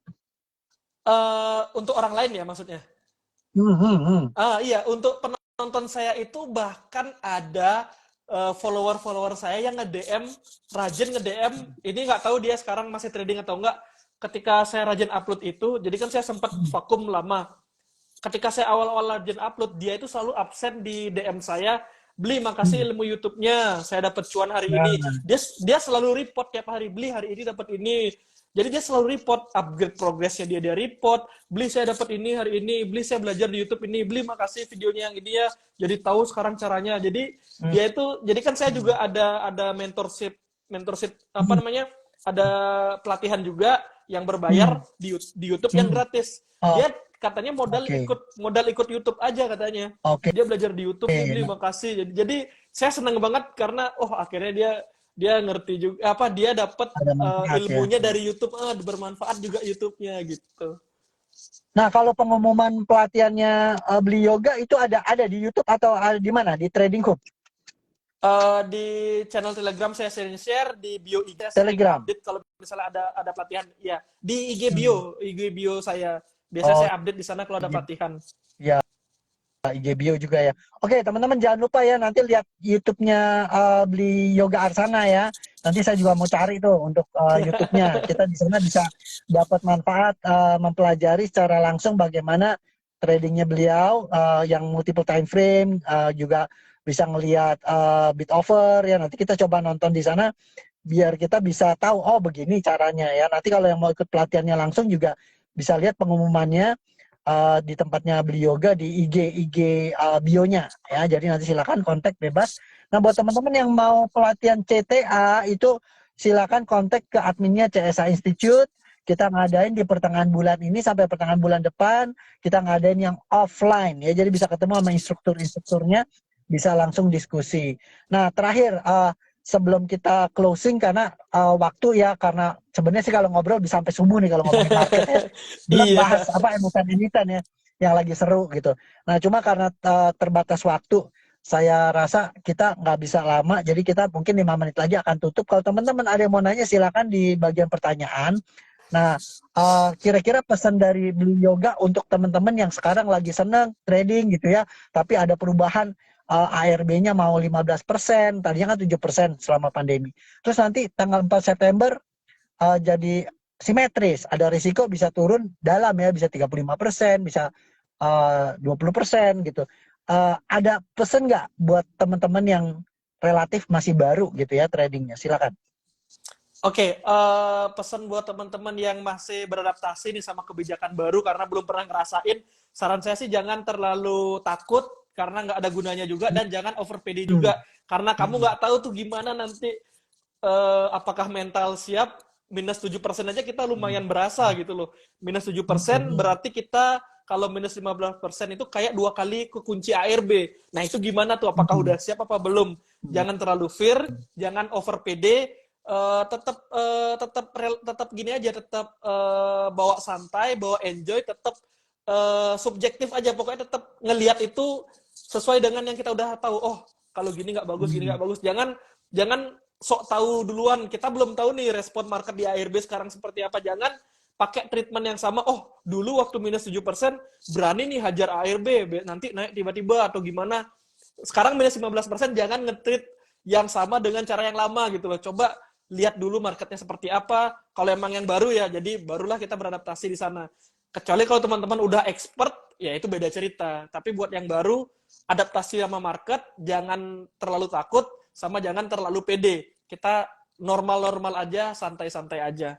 Untuk orang lain ya maksudnya. Iya, untuk penonton saya itu bahkan ada follower saya yang rajin nge-DM. Ini nggak tahu dia sekarang masih trading atau enggak. Ketika saya rajin upload itu, jadi kan saya sempat vakum lama. Ketika saya awal-awal rajin upload, dia itu selalu absen di DM saya, Beli, makasih ilmu YouTube-nya, saya dapat cuan hari ini. Dia selalu report tiap hari, Beli hari ini dapat ini. Jadi dia selalu report upgrade progresnya, dia report, Beli saya dapat ini hari ini, Beli saya belajar di YouTube ini, Beli makasih videonya yang ini ya, jadi tahu sekarang caranya. Jadi dia itu, jadi kan saya juga ada mentorship apa namanya, ada pelatihan juga yang berbayar di YouTube yang gratis. Dia katanya modal ikut YouTube aja katanya. Dia belajar di YouTube, Beli makasih. Jadi saya senang banget karena akhirnya dia ngerti juga dia dapat ilmunya dari YouTube, bermanfaat juga YouTube-nya gitu. Nah, kalau pengumuman pelatihannya Beli Yoga itu ada di YouTube atau ada di mana? Di Trading Hub? Di channel Telegram saya sering share, di bio IG saya Telegram. update kalau misalnya ada pelatihan. Ya, di IG bio saya. Biasanya saya update di sana kalau ada pelatihan. Ya, IG bio juga ya. Oke, teman-teman jangan lupa ya nanti lihat YouTube-nya Beli Yoga Arsana ya. Nanti saya juga mau cari tuh untuk YouTube-nya. Kita di sana bisa dapat manfaat mempelajari secara langsung bagaimana tradingnya beliau yang multiple time frame, juga bisa ngelihat bid offer ya. Nanti kita coba nonton di sana biar kita bisa tahu oh begini caranya ya. Nanti kalau yang mau ikut pelatihannya langsung juga bisa lihat pengumumannya di tempatnya beli yoga di IG bionya ya. Jadi nanti silakan kontak bebas. Nah buat teman-teman yang mau pelatihan CTA itu silakan kontak ke adminnya CSA Institute. Kita ngadain di pertengahan bulan ini sampai pertengahan bulan depan. Kita ngadain yang offline ya. Jadi bisa ketemu sama instrukturnya, bisa langsung diskusi. Nah terakhir sebelum kita closing karena waktu ya, karena sebenarnya sih kalau ngobrol bisa sampai subuh nih kalau ngomongin market ya. Belum Iya. bahas apa emiten-emiten ya yang lagi seru gitu. Nah cuma karena terbatas waktu, saya rasa kita nggak bisa lama, jadi kita mungkin 5 menit lagi akan tutup. Kalau teman-teman ada yang mau nanya silakan di bagian pertanyaan. Nah kira-kira pesan dari Beli Yoga untuk teman-teman yang sekarang lagi seneng trading gitu ya, tapi ada perubahan ARB-nya mau 15%, tadinya kan 7% selama pandemi. Terus nanti tanggal 4 September jadi simetris, ada risiko bisa turun dalam ya, bisa 35%, bisa 20% gitu. Ada pesan nggak buat teman-teman yang relatif masih baru gitu ya tradingnya? Silakan. Oke, pesan buat teman-teman yang masih beradaptasi nih sama kebijakan baru karena belum pernah ngerasain, saran saya sih jangan terlalu takut karena nggak ada gunanya juga, dan jangan over PD juga karena kamu nggak tahu tuh gimana nanti, apakah mental siap. Minus 7% aja kita lumayan berasa gitu loh. Minus 7% berarti kita kalau minus 15% itu kayak 2 kali kekunci ARB. Nah itu gimana tuh, apakah udah siap apa belum? Jangan terlalu fear, jangan over PD, tetap gini aja, tetap bawa santai, bawa enjoy, tetap subjektif aja, pokoknya tetap ngelihat itu sesuai dengan yang kita udah tahu. Oh kalau gini nggak bagus, gini nggak bagus. Jangan sok tahu duluan. Kita belum tahu nih respon market di ARB sekarang seperti apa. Jangan pakai treatment yang sama. Oh dulu waktu minus 7% berani nih hajar ARB, nanti naik tiba-tiba atau gimana. Sekarang minus 15%, jangan nge-treat yang sama dengan cara yang lama gitu loh. Coba lihat dulu marketnya seperti apa. Kalau emang yang baru ya, jadi barulah kita beradaptasi di sana. Kecuali kalau teman-teman udah expert, ya itu beda cerita. Tapi buat yang baru, adaptasi sama market, jangan terlalu takut, sama jangan terlalu pede. Kita normal-normal aja, santai-santai aja.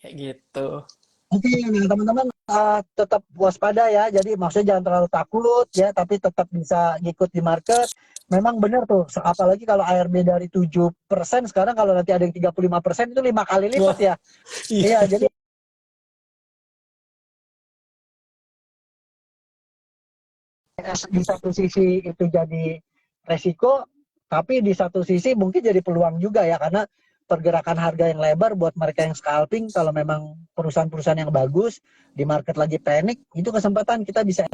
Kayak gitu. Oke, nah teman-teman tetap waspada ya. Jadi maksudnya jangan terlalu takut ya, tapi tetap bisa ngikut di market. Memang benar tuh, apalagi kalau ARB dari 7%, sekarang kalau nanti ada yang 35% itu 5 kali lipat ya. Iya, jadi di satu sisi itu jadi resiko, tapi di satu sisi mungkin jadi peluang juga ya, karena pergerakan harga yang lebar buat mereka yang scalping, kalau memang perusahaan-perusahaan yang bagus di market lagi panik, itu kesempatan kita bisa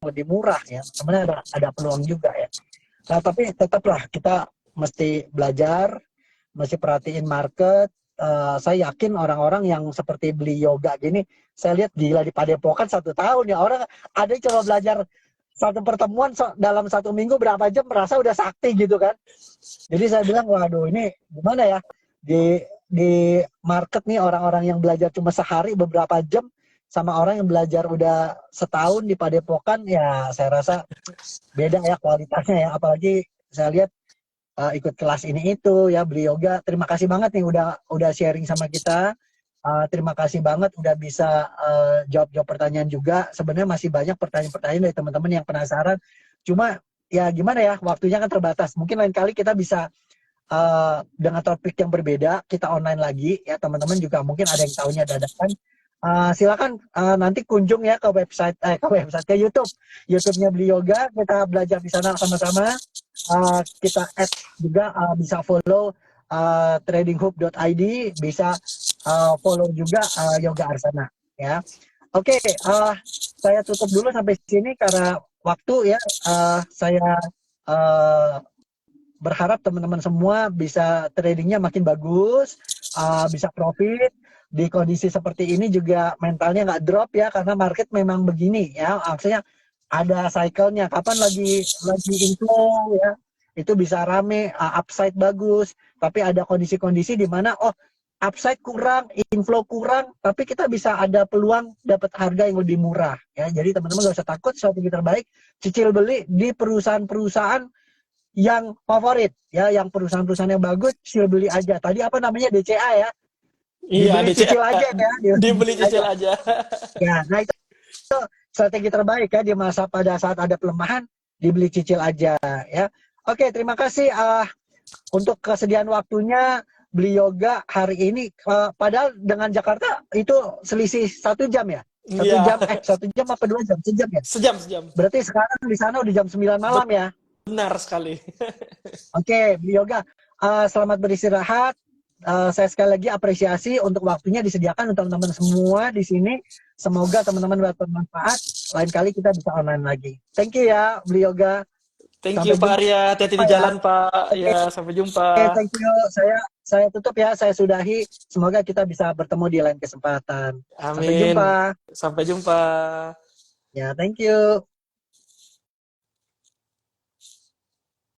lebih murah ya. Sebenarnya ada peluang juga ya. Nah, tapi tetaplah kita mesti belajar, mesti perhatiin market. Saya yakin orang-orang yang seperti Beli Yoga gini, saya lihat gila di Padepokan 1 tahun ya. Orang ada yang coba belajar satu pertemuan dalam 1 minggu berapa jam merasa udah sakti gitu kan. Jadi saya bilang, waduh ini gimana ya, di market nih orang-orang yang belajar cuma sehari beberapa jam sama orang yang belajar udah setahun di Padepokan, ya saya rasa beda ya kualitasnya ya. Apalagi saya lihat ikut kelas ini itu ya, Beli Yoga. Terima kasih banget nih udah sharing sama kita. Terima kasih banget udah bisa jawab pertanyaan juga. Sebenarnya masih banyak pertanyaan-pertanyaan dari teman-teman yang penasaran. Cuma ya gimana ya, waktunya kan terbatas. Mungkin lain kali kita bisa dengan topik yang berbeda, kita online lagi ya teman-teman, juga mungkin ada yang tahunya dadakan. Silakan nanti kunjung ya ke website ke YouTube-nya Beli Yoga. Kita belajar di sana sama-sama. Kita add juga, bisa follow tradinghub.id, bisa follow juga Yoga Arsana ya. Oke, saya tutup dulu sampai sini karena waktu ya. Saya berharap teman-teman semua bisa tradingnya makin bagus, bisa profit di kondisi seperti ini, juga mentalnya nggak drop ya, karena market memang begini ya, maksudnya ada cycle-nya, kapan lagi inflow ya, itu bisa rame, upside bagus, tapi ada kondisi-kondisi di mana upside kurang, inflow kurang, tapi kita bisa ada peluang dapat harga yang lebih murah ya. Jadi teman-teman gak usah takut, strategi terbaik cicil beli di perusahaan-perusahaan yang favorit ya, yang perusahaan-perusahaan yang bagus cicil beli aja. Tadi apa namanya, DCA ya? Iya, Dibeli DCA. cicil aja ya. Dibeli cicil aja. Ya, nah itu strategi terbaik ya di masa pada saat ada pelemahan, dibeli cicil aja ya. Oke, terima kasih untuk kesediaan waktunya beli yoga hari ini. Padahal dengan Jakarta itu selisih 1 jam ya. Iya. 1 jam apa 2 jam? Sejam ya. Sejam. Berarti sekarang di sana udah jam 9 malam ya. Benar sekali. Oke, beli yoga. Selamat beristirahat. Saya sekali lagi apresiasi untuk waktunya disediakan untuk teman-teman semua di sini. Semoga teman-teman dapat bermanfaat. Lain kali kita bisa online lagi. Thank you ya, beli yoga. Thank Sampai you Pak Arya, hati-hati di jumpa ya. jalan Pak. Oke. Ya, sampai jumpa. Oke, thank you. Saya tutup ya, saya sudahi. Semoga kita bisa bertemu di lain kesempatan. Sampai Amin. jumpa. Sampai jumpa. Ya, thank you.